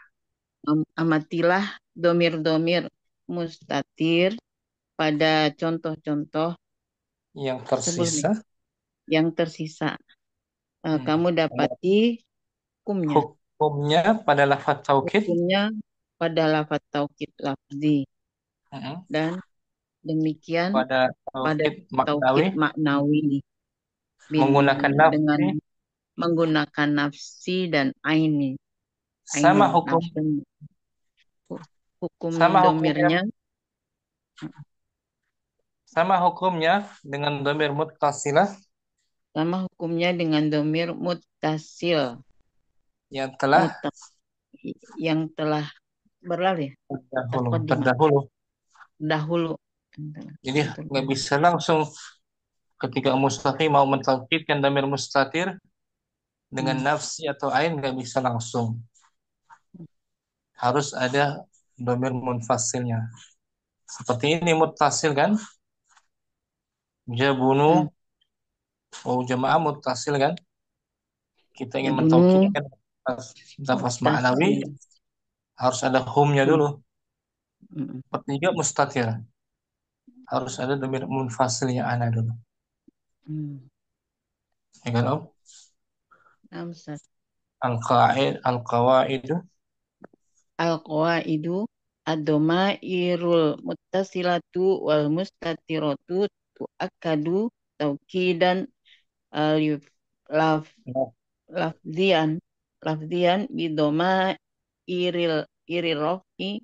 Amatilah domir-domir mustatir pada contoh-contoh yang sebelumnya tersisa. yang tersisa. Kamu Ada dapati hukumnya. hukumnya pada lafaz taukid. Hukumnya pada lafaz taukid lafzi Mm-mm. dan demikian Pada pada taukid taukid maknawi maknawi menggunakan dengan nafsi menggunakan nafsi dan sama ainun hukum nafsu. Hukum sama hukumnya domirnya sama hukumnya dengan domir muttasilah sama hukumnya dengan domir muttasil yang telah muta, yang telah berlalu ya mutaqaddimah terdahulu. dahulu Jadi nggak bisa langsung ketika mustaqim mau mentaukidkan domir mustatir dengan nafsi atau ain nggak bisa langsung. Harus ada domir munfasilnya. Seperti ini muttasil kan? Jabunu jamaah muttasil kan? Kita ya ingin bunuh mentaukidkan lafaz ma'nawi muttasil. harus ada humnya dulu. Mm, Ketiga mustatir harus ada domir munfasilnya ana dulu. mm. Ya kan Om? Amsat. Al-qawaidu Al-qawaidu ad-dhamairul muttasilatu wal mustatiratu tu'akkadu taukidan alif laf lafzian lafzian bidoma iril rofi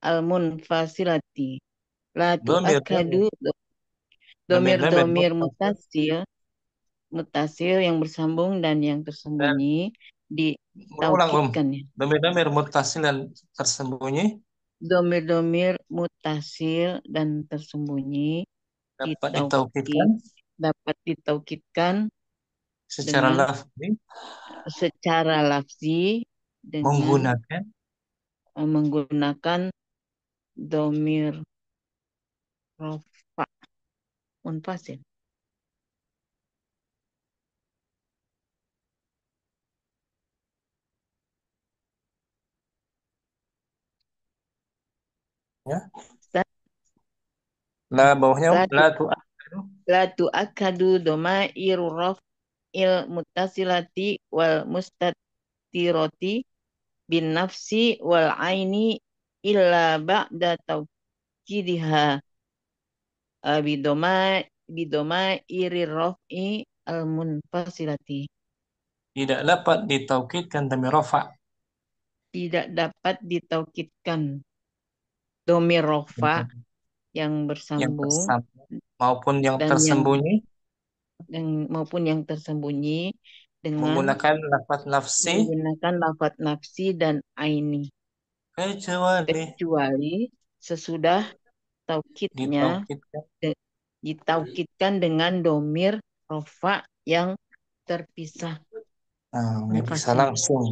al munfasilati la domir tu'akkadu domir domir domir-domir muttasil mutasil yang bersambung dan yang dan tersembunyi berulang ditaukidkan ya. domir-domir muttasil dan tersembunyi Domir-domir mutasil dan tersembunyi dapat ditaukidkan dapat ditaukidkan secara dengan lafzi secara lafzi dengan menggunakan menggunakan domir rofa munfasil. ya. Ustaz, La bawahnya La la tu tu'akkadu la tu'akkadu domairu raf'il muttasilati wal mustatirati bin nafsi wal aini illa ba'da taukidiha bidoma bidoma iri raf'i al munfasilati. tidak dapat ditaukidkan domir rafa Tidak dapat ditaukidkan domir rofa yang yang bersambung tersambung maupun yang dan tersembunyi maupun yang tersembunyi dengan menggunakan lafaz nafsi menggunakan lafaz nafsi dan aini kecuali kecuali sesudah taukidnya ditaukidkan ditaukidkan dengan domir rofa yang terpisah nggak bisa munfasil. langsung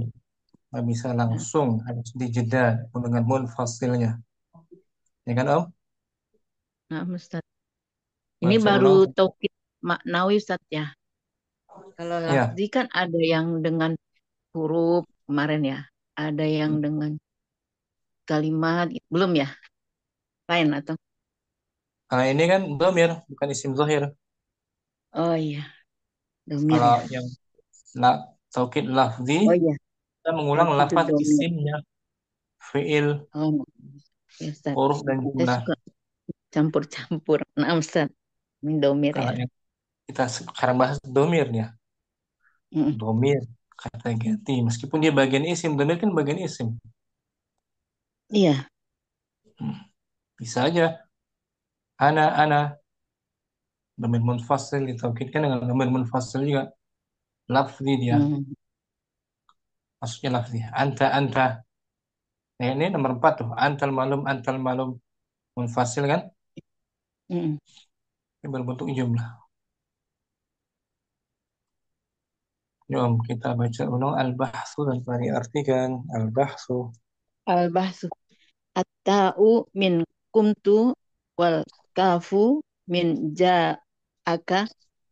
nggak bisa langsung harus dijeda dengan munfasilnya ya kan Om? Nah, Ustaz. Ini Baca baru ulang taukid maknawi Ustaz ya. Kalau ya lafzi kan ada yang dengan huruf kemarin ya. Ada yang dengan kalimat belum ya? Lain atau? karena ini kan domir bukan isim zahir Oh iya, domir kalau ya. yang taukid lafzi Oh iya, kita mengulang taukid itu lafaz domir. isimnya fiil Oh, ya, Ustaz. huruf dan Saya jumlah suka campur-campur. Nah, Ustaz. Ini domir kalau ya. yang kita sekarang bahas domirnya Mm, domir kata ganti meskipun dia bagian isim domir kan bagian isim Iya. bisa aja ana domir munfasil ditaukidkan dengan domir munfasil juga lafzi dia Mm, maksudnya lafzi anta nah, ini nomor 4 tuh antal malum munfasil kan mm. ini berbentuk jumlah. Yuk kita baca ulang al-bahsu dan mari artikan al-bahsu Al-bahsu. At-ta'u min kumtu wal kafu min ja'aka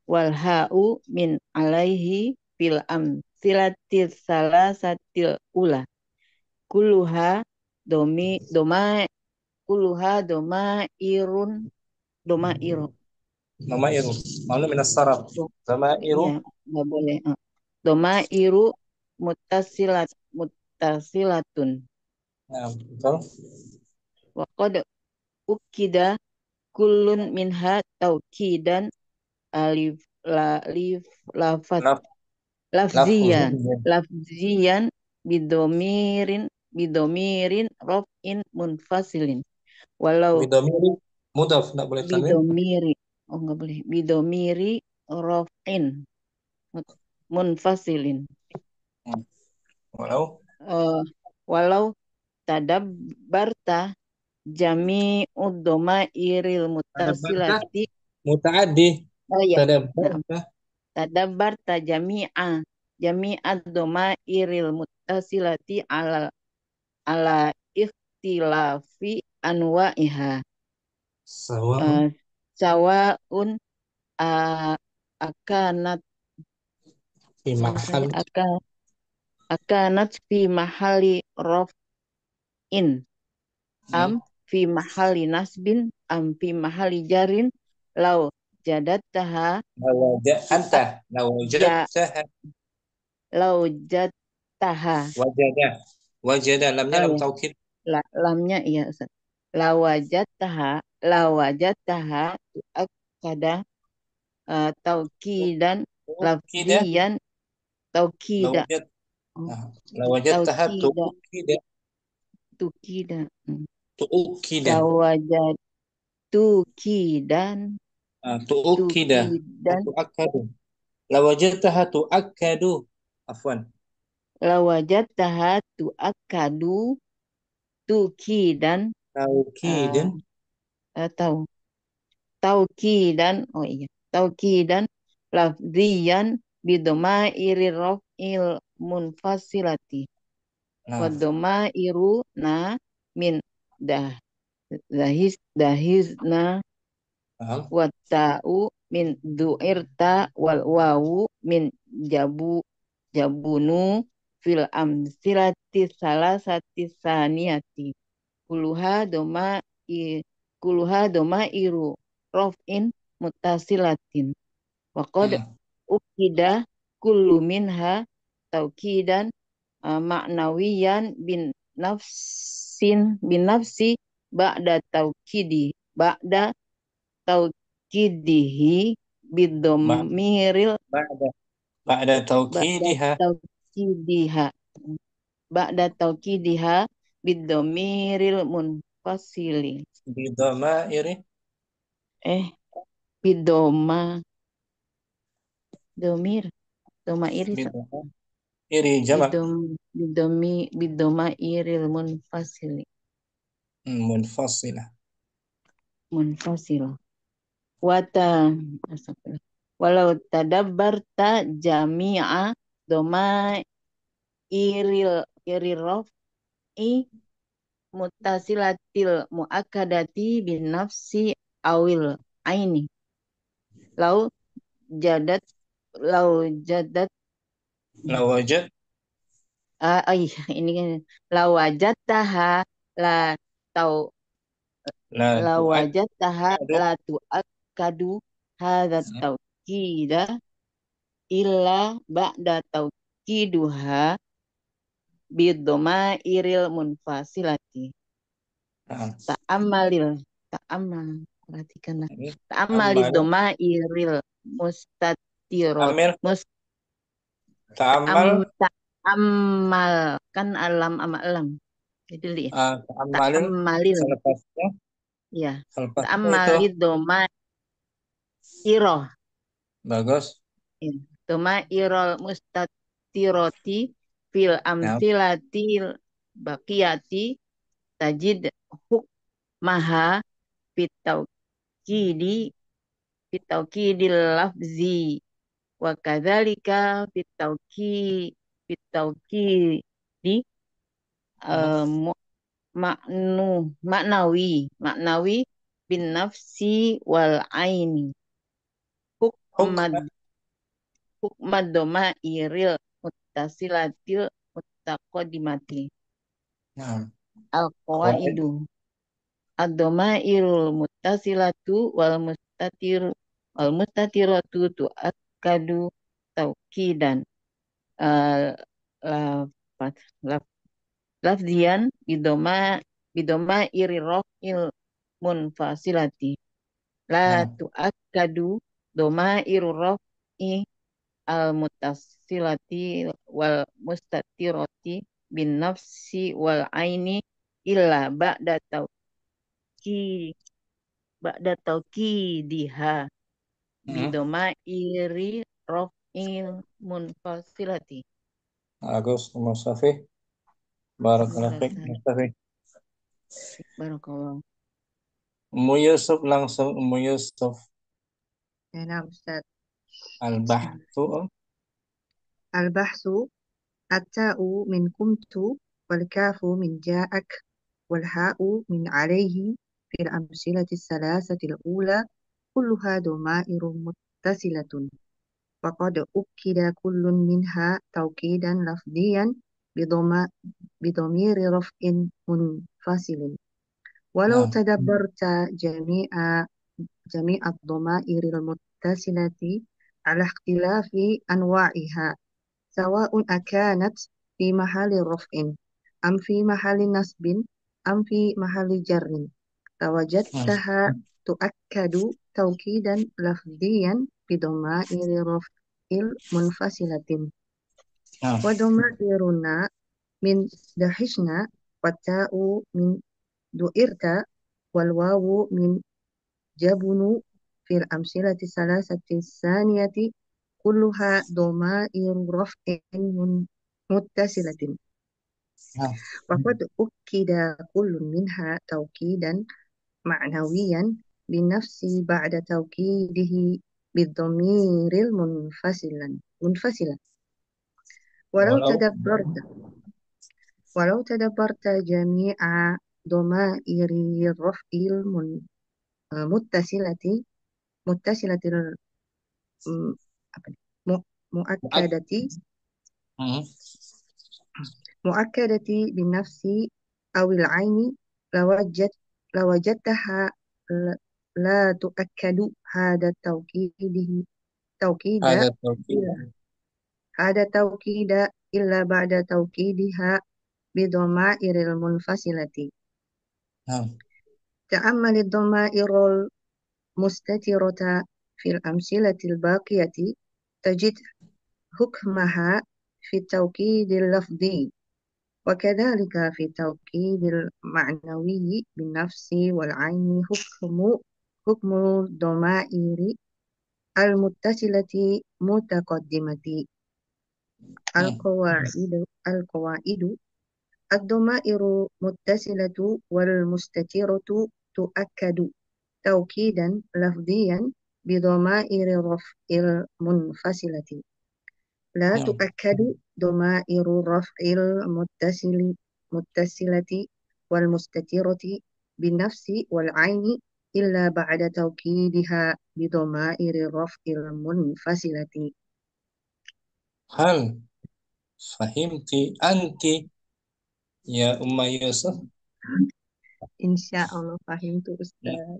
wal ha'u min alaihi fil amsilatil salasatil ula. Kulluha domi doma kulluha doma irun doma iro. ضمائر معلوم من الصرف ضمائر. Iya, nggak boleh. Doma iru mutasilatun. نعم betul. Waqad ukida kullun minha taukidan alif lafat Laf lafziyan lafziyah. lafziyan bidomirin rofin munfasilin walau Bidomiri mudaf tidak boleh tanwin. bidomiri nggak boleh bidomiri rofin munfasilin. Walau Eh, walau tadabbarta jami'ud iril tadabbarta mutasilati. mutaaddi. Oh ya, nah, Tadabbarta tadabbarta jami'ad iril mutasilati ala ikhtilafi anwa'iha. sawa'un Eh, Sawaun uh, akanat fi mana mahal. tadi akanat fi mahali rof'in am fi mahali nasbin am fi mahali jarin lau jadattaha Anta ja lawajadtaha lau jadattaha wajada lamnya oh lam ya taukid. lamnya iya Ustaz. Lawajataha tuakkada taukidan Kida lafziyan taukida lawajad oh, lawajadtaha taukida tuukida tukida tuukida lawajat tukidan tuukida tukidan tuakkadu lawajadtaha tuakkadu afwan lawajataha tuakkadu tukidan taukidan atau taukidan oh iya taukidan lafziyan bidomairi raf'il munfasilati wa nah domairu na min dah dahizna paham. wa ta'u min du'irta wal wawu min jabunu fil amsilati salasati saniyati kuluha doma iru rofin mutasilatin waqad Hmm. ukida kullu minha taukidan ma'nawiyan bin nafsi ba'da taukidihi Ba- bidomiril ba'da ba'da ba'da taukidiha taukidiha ba'da taukidiha bidomiril munfasili bidhamairi bidoma domir doma iris bidhamairi jamak bidoma iril munfasili munfasilah. munfasil wata astagfirullah. Walau tadabbarta jami'a doma iril raf'i mutasilatil muakkadati bin nafsi awil aini lau jadat lau jadat Lawajad iya ini kan lawajataha la tau la tu'ad lawajataha la tu'akkadu hadza tauqida illa ba'da tauqiduha bidomairil munfasilati ta'ammal perhatikanlah ta'ammalid amal domairil mustatirot amil ta'amal ta'ammal kan alam jadi lihat ta'amalil ta'ammalil selepasnya ya itu ta'ammalid domairah bagus ya. Domairol mustatiroti fil ya. amsilatil baqiyati tajid hukmaha fitaukidi fitaukidil lafzi wa kadzalika fitaukidi maknawi bin nafsi wal aini hukmad Hukma. hukmad doma iril muttasilatil muttaqaddimati Nah, al qawaid. qawaidu ad-dhamairul muttasilatu wal mustatiratu tu'akkadu taukidan uh, lafaz laf- lafzian bidoma iri raf'il munfasilati la Nah, tu'akkadu doma iru raf'i al muttasilati wal mustatirati bin nafsi wal aini illa ki ba'da tauqidiha hmm. bidoma iri raf'il munfasilati. Bagus, Mustafi. Barakallahu fiik, Penjelasan. Mustafi. Barakallah. Ummu Yusuf langsung Ummu Yusuf. Nah, Ustaz. Al-bahthu. Al-bahsu at-ta'u min kumtu wal kafu min ja'ak wal ha'u min alayhi fil amsilati salasati al-ula kulluha domairu muttasilatun faqad ukkida kullun minha tawkidan lafdiyan bidoma bidomiri raf'in munfasilin walau Nah, tadabbarta جميع الضمائر المتصلة على اختلاف أنواعها سواء أكانت في محل رفع أم في محل نصب أم في محل جر hmm. فوجدتها تؤكد توكيدا لفظيا بضمائر رفع منفصلة Nah, وضمائرنا من دحشنا والتاء من دئرت والواو من جبن في الأمثلة الثلاثة الثانية كلها ضمائر رفع متصلة nah, وقد أكد كل منها توكيدا معنويا بالنفس بعد توكيده بالضمير منفصلا ولو walau تدبرت ولو تدبرت جميع ضمائر الرفع المتصلة متصلة م- apa nih? mu'ak. مؤكدة Hmm. مؤكدة بالنفس أو العين لوجد لوجدتها لا تؤكد هذا توكيد Ada tauhid. هذا توكيد إلا بعد توكيدها بضمائر المنفصلة Nah, تأمل الضمائر المستترة في الأمثلة الباقية تجد حكمها في التوكيد اللفظي وكذلك في التوكيد المعنوي بالنفس والعين حكم الضمائر المتصلة متقدمة hmm. القواعد الضمائر متصلة والمستترة تؤكد توكيدا لفظيا بضمائر الرفع المنفصلة لا Nah, تؤكد ضمائر الرفع المتصلة والمستترة بالنفس والعين إلا بعد توكيدها بضمائر الرفع المنفصلة hal fahimti anti ya Umma Yusuf? إن شاء الله فهمت Ya. أستاذ.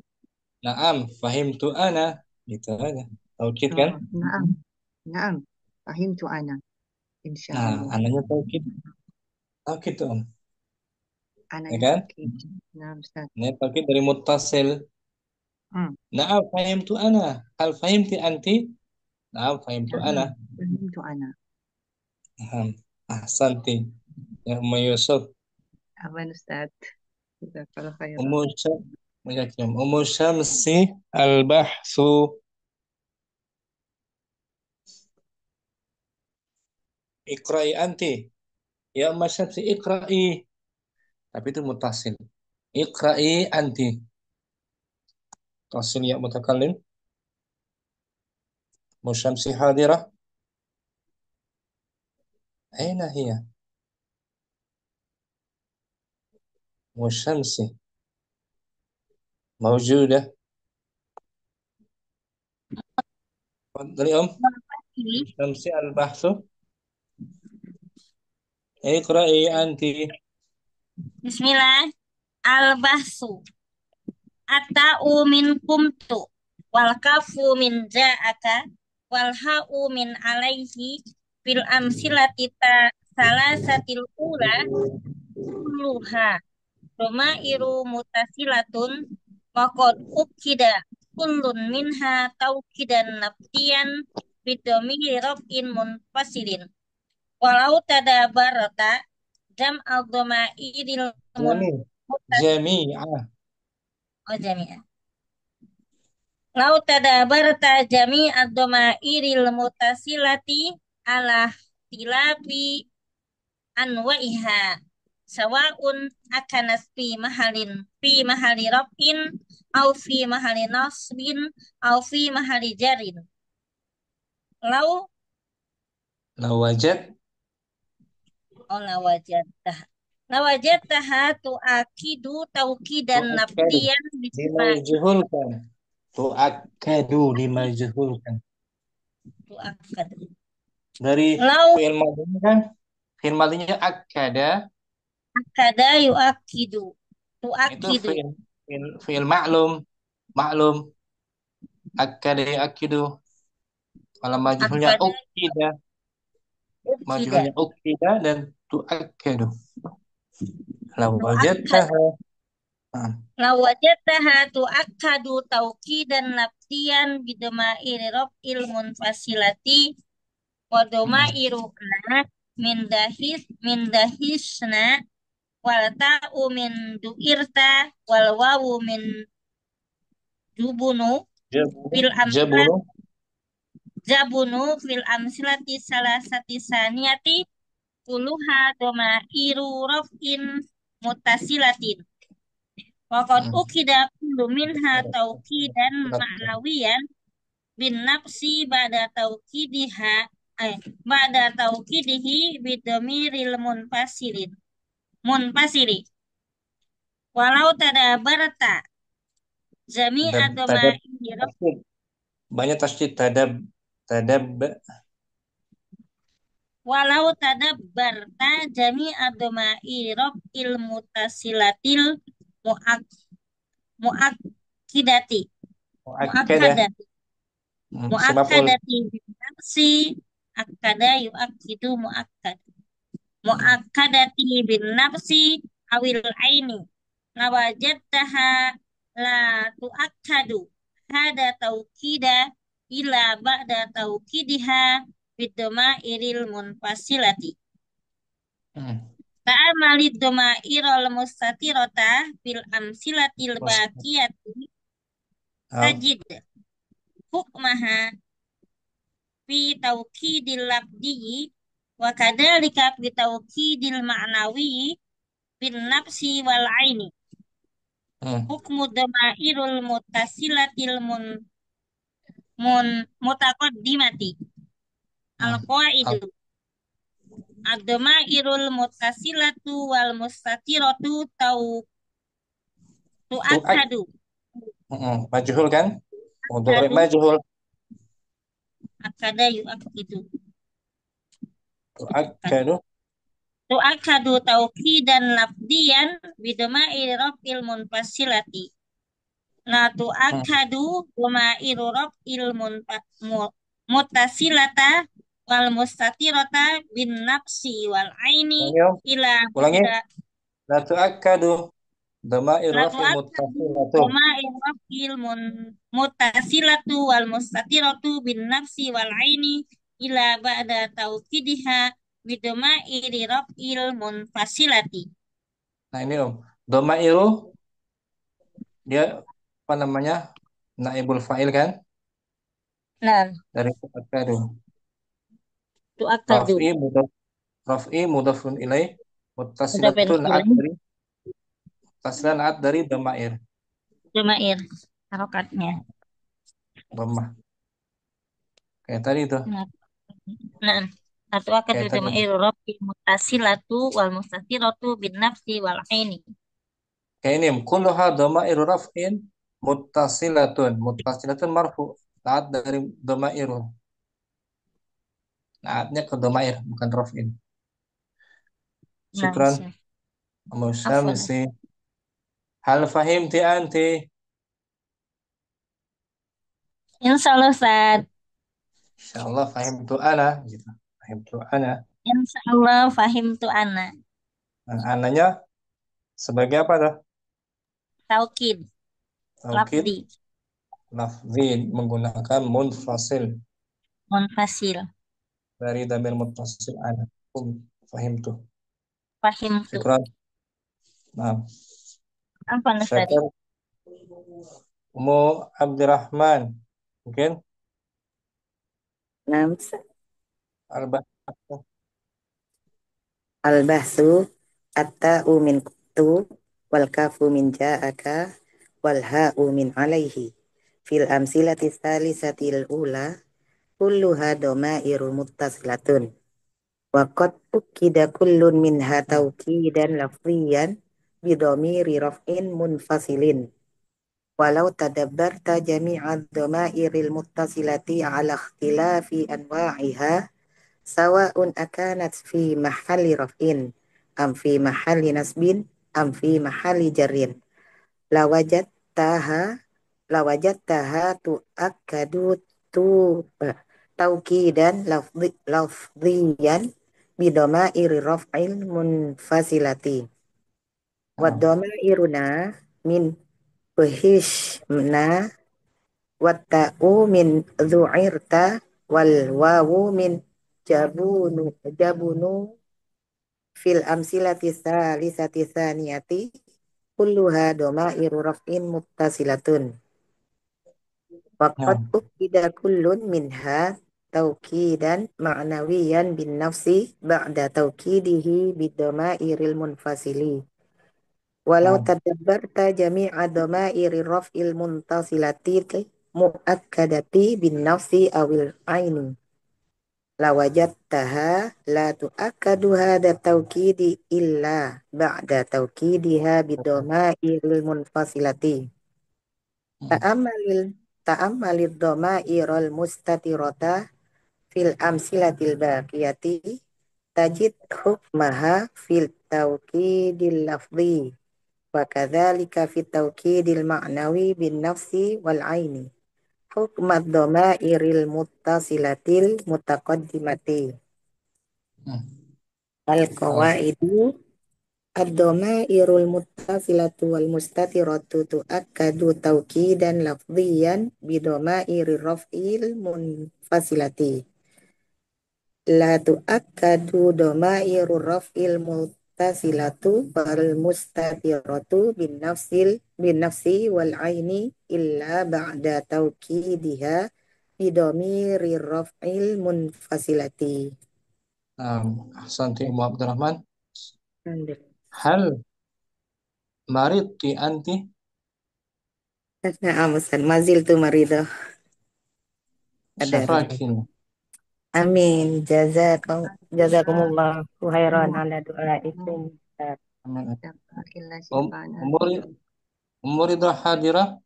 Naam, fahimtu ana. Gitu aja. Taukid kan? نعم نعم فهمت أنا إن شاء Nah, الله. ananya taukid. Taukid tuh, Om. أنا Ya kan? يتوكيد. نعم أستاذ. Ini taukid dari muttasil. مم. Naam, fahimtu ana. Hal fahimti anti? Naam, fahimtu ana. نعم فهمت أنا. Naam. Ahsanti. Ya Umma Yusuf. أمان أستاذ. جزاك الله خيرا. Ummu Syam. Ummu Syamsi al-bahthu. Iqra'i anti. Ya Umma Syamsi iqra'i. Tapi itu mutasil. Iqra'i anti. Tasil ya mutakallim. Ummu Syamsi hadirah. Aina hiya? والشمس موجودة. تفضلي Munfasili. الشمس البحث. اقرأي أنت. Bismillah. Al-bahsu. Ata'u min kumtu. Wal kafu min ja'aka. Wal ha'u min alaihi. Fil amsilati salasatil ula. Kulluha. Domairu mutasilatun. Waqad ukida. Kullun minha taukidan naftiyan. Bidomiri rob'in munfasilin. Walau tadabarata. Jam al-domairil جميل. جميعة. Oh, jami'ah. Lau tadabarta jami'ad domairil mutasilati ala tilafi anwa'iha sawa'un akanas fi mahali raf'in au fi mahali nasbin au fi mahali jarin. Lau لو وجدت lawajatah. Lawajataha tu'akidu taukidan تؤكد naftiyan لما bisma يجهلك. تؤكد لما يجهلك. tu'akad. Dari Lau fi'il madhinya kan, fi'il madhinya akada akada yu'akidu. itu Tu'akidu. fi'il maklum, maklum. Akada yakidu. Kalau majhulnya Akada ukida, ukida. majhulnya ukida dan tu'akkadu. Law Tu'akkad. wajadtaha. Nah, Lawajataha tu'akkadu tauqidan naftiyan bidama'iri raf'il munfasilati wa damairu na min dahisna wal ta'u min du'irta wal wawu min jubunu fil amsilat jabunu. jabunu fil amsilati salasati saniyati kuluha damairu raf'in mutasilatin. Waqad ukida kullu minha tauqidan ma'nawiyan bin nafsi ba'da tauqidiha ba'da tauqidihi bidamiril munfasili walau tadabarta jami'a Tadab domairi tasydid. Banyak tasydid tadab walau tadabbarta jami'a domairi il mutasilatil mu'akkidati muakkada. mu'akkadati Semaf'ul. mu'akkadati bin nafsi akkada yu'akkidu mu'akkadati bin nafsi awil aini lawajadtaha la tu'akkadu hada tauqida ila ba'da tauqidiha bidhama'iril munfasilati. Ta'amalid dhama'irul mustatirata bil amsilatil baqiyati tajid hukmaha fi tauqidil labdiyi wa kadzalika fi tauqidil ma'nawi bin nafsi wal aini. Hukmu dhamairul muttasilatil mutaqaddimati al-qaidu ad-dhamairul muttasilatu wal mustatiratu tu'akkadu Majhul kan? Mudhari majhul. akada yu'akkidu Tu'akkadu. tu'akkadu tauqidan lafdiyan bidhamairi raf'il munfasilati la tu'akkadu dhamairu raf'il muttasilata wal mustatirata bin nafsi wal aini ila Ulangi. ba'da La tu'akkadu dhamair la raf'il tu'akkadu muttasilatu. dhamairu raf'il muttasilatu wal mustatiratu bin nafsi wal aini ila ba'da tauqidiha bidhamairi raf'il munfasilati. Nah ini Om, dhamairu dia apa namanya? Naibul fa'il kan? Nah, Dari tu'akkadu. tu'akkadu Raf'i mudhafun ilaih, udah muttasilatun beres dari dhamair. Dhamair harokatnya. Dhammah. Kayak tadi tuh. Nah, atau akadu Kayak tadi. dhamair raf'il muttasilatu wal mustatiratu bin nafsi wal aini. Kayak ini, kulluha dhamairu raf'in muttasilatun. Muttasilatun marfu. Naat dari dhamairu. Naatnya ke dhamair, bukan raf'in. Nah, Syukran. siap. Amu Afwan. Syamsi. Hal fahimti anti? Insya Allah, Ustaz. Insyaallah fahimtu ana gitu. Fahimtu ana. Insya Allah, fahim tu ana. Nah, ananya sebagai apa dah? Taukid, Taukid lafdi, lafzi menggunakan munfasil munfasil. dari damir muttasil ana. Fahimtu. Fahim tu. Syukran. Nah, Apa Ustaz? syakar Umu Abdurrahman. Mungkin Nam Alba. al-bahsu at-ta'u min tu wal kafu min ja'aka wal ha'u min alaihi. Fil amsilati tsalisatil ula kulluha dhamairu muttasilatun. Wa qad ukida kullun minha tawkidan lafziyan bidhamiri raf'in munfasilin. Walau tadabbarta jami'ad dhamairil muttasilati ala ikhtilafi anwa'iha sawa'un akanat fi mahalli raf'in am fi mahalli nasbin am fi mahalli jarrin lawajadtaha lawajadtaha tu'akkadu tu taukidan lafziyan bidhamairi raf'il munfasilati wa Nah, dhamairuna min Uhishna watta'u min dhu'irta wal wawu min jabunu fil amsilati salisati thaniyati kulluha dhamairu raf'in muttasilatun waqad nah, ukida kullun minha taukidan ma'nawiyan bin nafsi ba'da taukidihi bidhamairil munfasili walau nah, tadabbarta jami'a dhamairi raf'il muntasilati muakkadati bin nafsi awil aini lawajadtaha la tu'akkadu hadha tawkidi illa ba'da tawkidiha bidhamairil munfasilati ta'ammalil ta'ammalid dhamairil mustatirata fil amsilatil baqiyati tajid hukmaha fil tawkidil lafzi wa kadzalika fit tawkidil ma'nawi bin nafsi wal aini hukmad dhamairil muttasilatil mutaqaddimati hmm. al Al- qawaidu ad-dhamairul muttasilatu wal mustatiratu tu'akkadu tawkidan lafziyan bi dhamairi raf'il munfasilati la tu'akkadu dhamairu raf'il muttasilatu wal mustatiratu bin nafsi wal aini illa ba'da tawkidiha bi dhamiri raf'il munfasilati. Ahsanti Umu Abdurrahman. Hal maridti anti? Na'am Ustaz, mazil tu marido. Ada. Syafakin. Amin. Alhamdulillah. Jazakumullahu khairan Amin. ala du'aikum. Amin. Dapat illa Um, syifana. umuri Umuridah hadirah.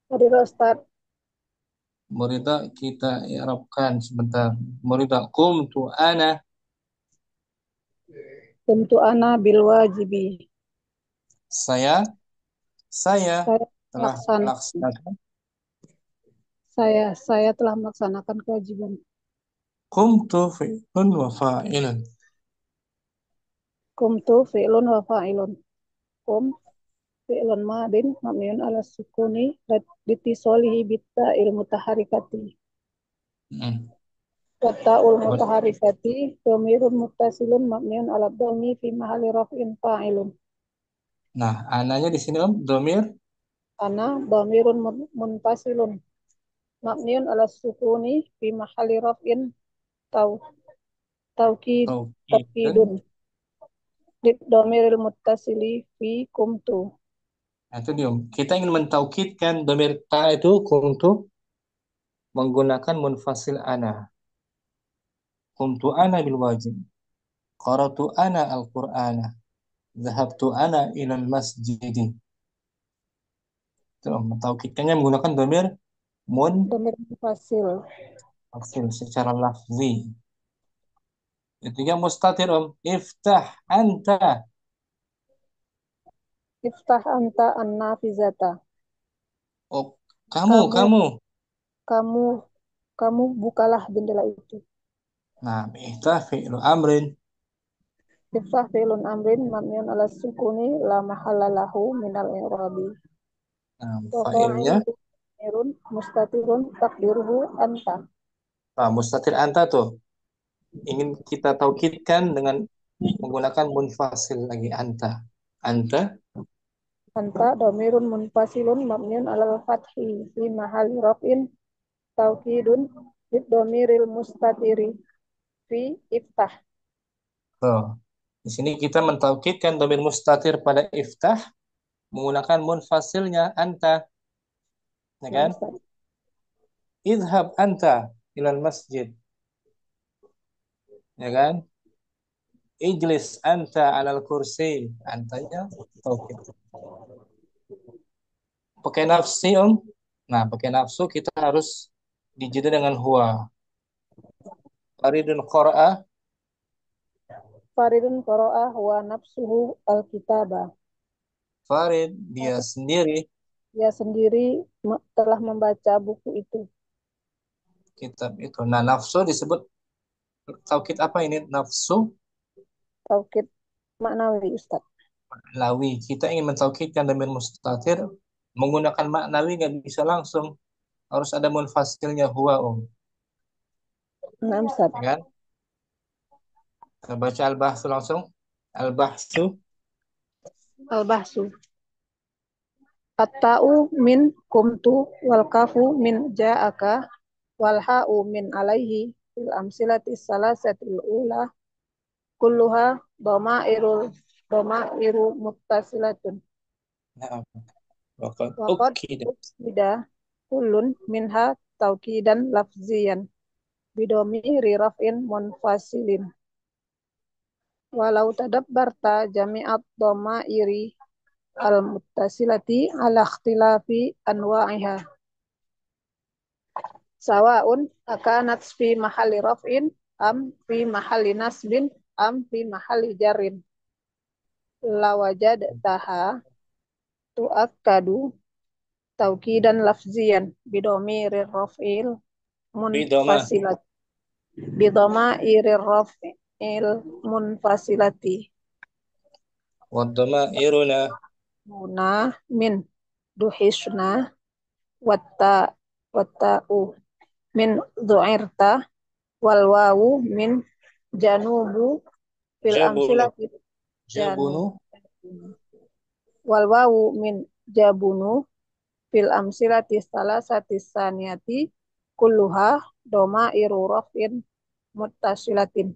Hadir Ustaz. Muridah kita i'rabkan sebentar. Muridah qumtu ana. Tentu ana bil wajibi. Saya Saya telah laksanakan. melaksanakan. Saya telah melaksanakan kewajiban. Qumtu fi'lun wa fa'ilun. Kumtu fi'lun wa fa'ilun. Kum fi'lun madin mabniun ala sukuni litisolihi bitta il mutaharikati. Hmm. Watta'ul mutaharikati dhamirun muttasilun mabniun ala dhammi fi mahalli raf'in fa'ilun. Nah, ananya di sini Om, domir. Ana dhamirun munfasilun mabniun ala sukuni fi mahalli raf'in taw tawkid Taukidun. tawkidun lid dhamiril muttasili fi kumtu. Nah, itu dia Om. Kita ingin mentaukidkan domir ta itu kuntu menggunakan munfasil ana. Kuntu ana bil wajib. Qaratu ana al-Qur'ana. Zahabtu ana ilal masjidi. Itu mentaukidkannya menggunakan domir Domir fasil. munfasil secara lafzi. Ketiga mustatir iftah anta. Iftah anta an-nafizata. Oh, kamu, Kamu, kamu. kamu, kamu bukalah jendela itu. Nah, iftah fi'lu amrin. Iftah fi'lun amrin mabniun ala sukuni la mahalla lahu minal i'rabi. Nah, Wa fa'ilnya. fa'iluhu dhamirun mustatirun takdiruhu anta. Nah, mustatir anta tuh. Ingin kita taukidkan dengan menggunakan munfasil lagi anta. Anta. Anta dhamirun munfasilun mabniun ala fathi fi mahalli raf'in taukidun bid dhamiril mustatiri fi iftah. Tuh. Di sini kita mentaukidkan domir mustatir pada iftah menggunakan munfasilnya anta, ya Nah, kan? Ustaz. Idhab anta ilal masjid, ya kan? Ijlis anta alal kursi, antanya taukid. Pakai nafsi Nah, pakai nafsu kita harus dijeda dengan huwa. Faridun qara'a, Faridun qara'a wa nafsuhu al-kitaba. Farid dia sendiri Dia sendiri telah membaca buku itu. kitab itu. Nah, nafsu disebut taukid apa ini? Nafsu Taukid maknawi, Ustaz. lawi. Kita ingin mentaukidkan domir mustatir menggunakan maknawi nggak bisa langsung. Harus ada munfasilnya huwa Nah, Ustaz. ya kan? Kita baca al-bahsu langsung. Al-bahsu Al-bahsu. At-ta'u min kumtu wal kafu min ja'aka wal ha'u min alaihi fil amsilati salasatil ula kulluha dhamairu muttasilatun. nah, waqad Waqad ukida. ukida kullun minha taukidan lafziyan bidomiri raf'in munfasilin. Walau tadabbarta jami'at dhamairi al-muttasilati ala ikhtilafi anwa'iha. Sawa'un akanat fi mahalli raf'in am fi mahalli nasbin am fi mahalli jarrin. Lawajadtaha tu'akkadu taukidan lafziyan bidomiri raf'il Bidoma. munfasilat bidomiri raf'il munfasilati. Wadoma iruna. Muna min duhisna watta'u min du'irta wal wawu min janubu fil Jabunu. amsilati Jabunu. wal wawu min jabunu fil amsilati salasati saniyati kulluha domairu rafin muttasilatin.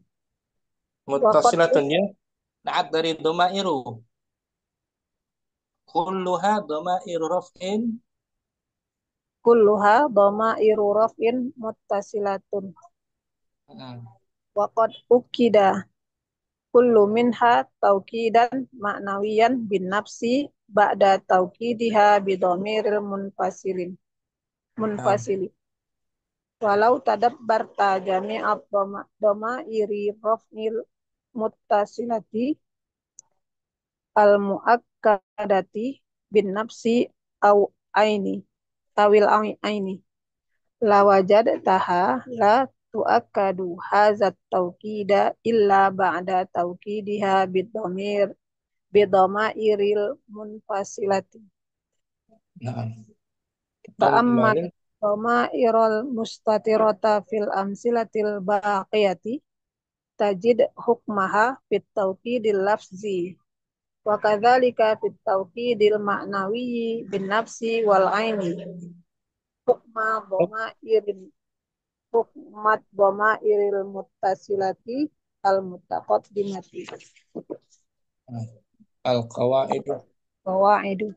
Muttasilatun ya. Naat dari domairu. Kulluha domairu raf'in. Kulluha domairu rafin muttasilatun. Waqad ukida kullu minha taukidan ma'nawiyan bin nafsi ba'da taukidiha bidomiril munfasili. Walau tadabbarta jami'at domairi raf'il muttasilati al-mu'akkadati bin nafsi au aini tawil aini lawajad taha la tu'akkadu hazat tawkida illa ba'da tawkidiha bidomairil munfasilati. Nah, Ta'ammal kemarin domairul mustatirata fil amsilatil baqiyati tajid hukmaha fit tawkidil lafzi wa kadzalika fit tawkidil ma'nawi bin nafsi wal aini hukma dhamairil muttasilati al muttaqaddimati. al-qawaidu. Qawaidu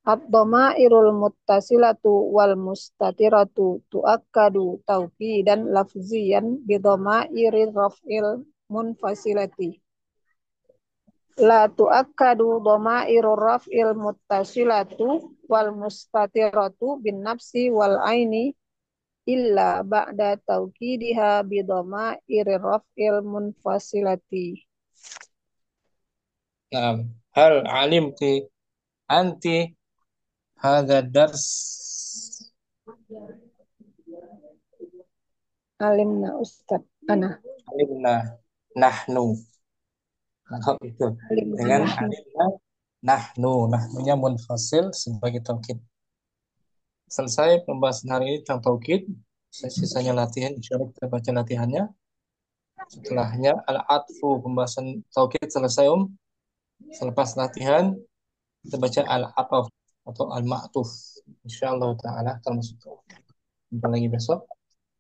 ad-dhamairul muttasilatu wal mustatiratu tuakkadu taukidan lafziyan bi dhamairi raf'il munfasilati La tu'akkadu dhamairu raf'il muttasilatu wal mustatiratu bin nafsi wal aini illa ba'da taukidiha bi dhamairi raf'il munfasilati. Nah, hal alimti anti hadha dars? Alimna Ustaz ana. Alimna nahnu. Nah, itu Alimna dengan nahnu. alimna nahnunya munfasil sebagai taukid. Selesai pembahasan hari ini tentang taukid. Sisanya latihan, insyaallah kita baca latihannya. Setelahnya al-atfu, pembahasan taukid selesai Selepas latihan kita baca al-ataf atau al-ma'tuf. Insyaallah taala termasuk. Jumpa lagi besok.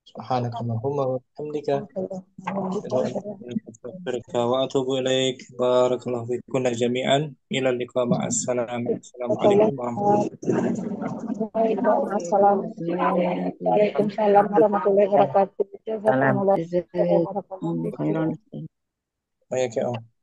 Subhanakallahumma wa bihamdika asyhadu an la ilaha illa anta astaghfiruka wa atubu ilaik. Barakallahu fikum jami'an. Ila liqa ma'as salam. Assalamualaikum warahmatullahi Waalaikumsalam warahmatullahi wabarakatuh. Salam. Jazakumullah khairan. Jazakumullah khairan. wabarakatuh.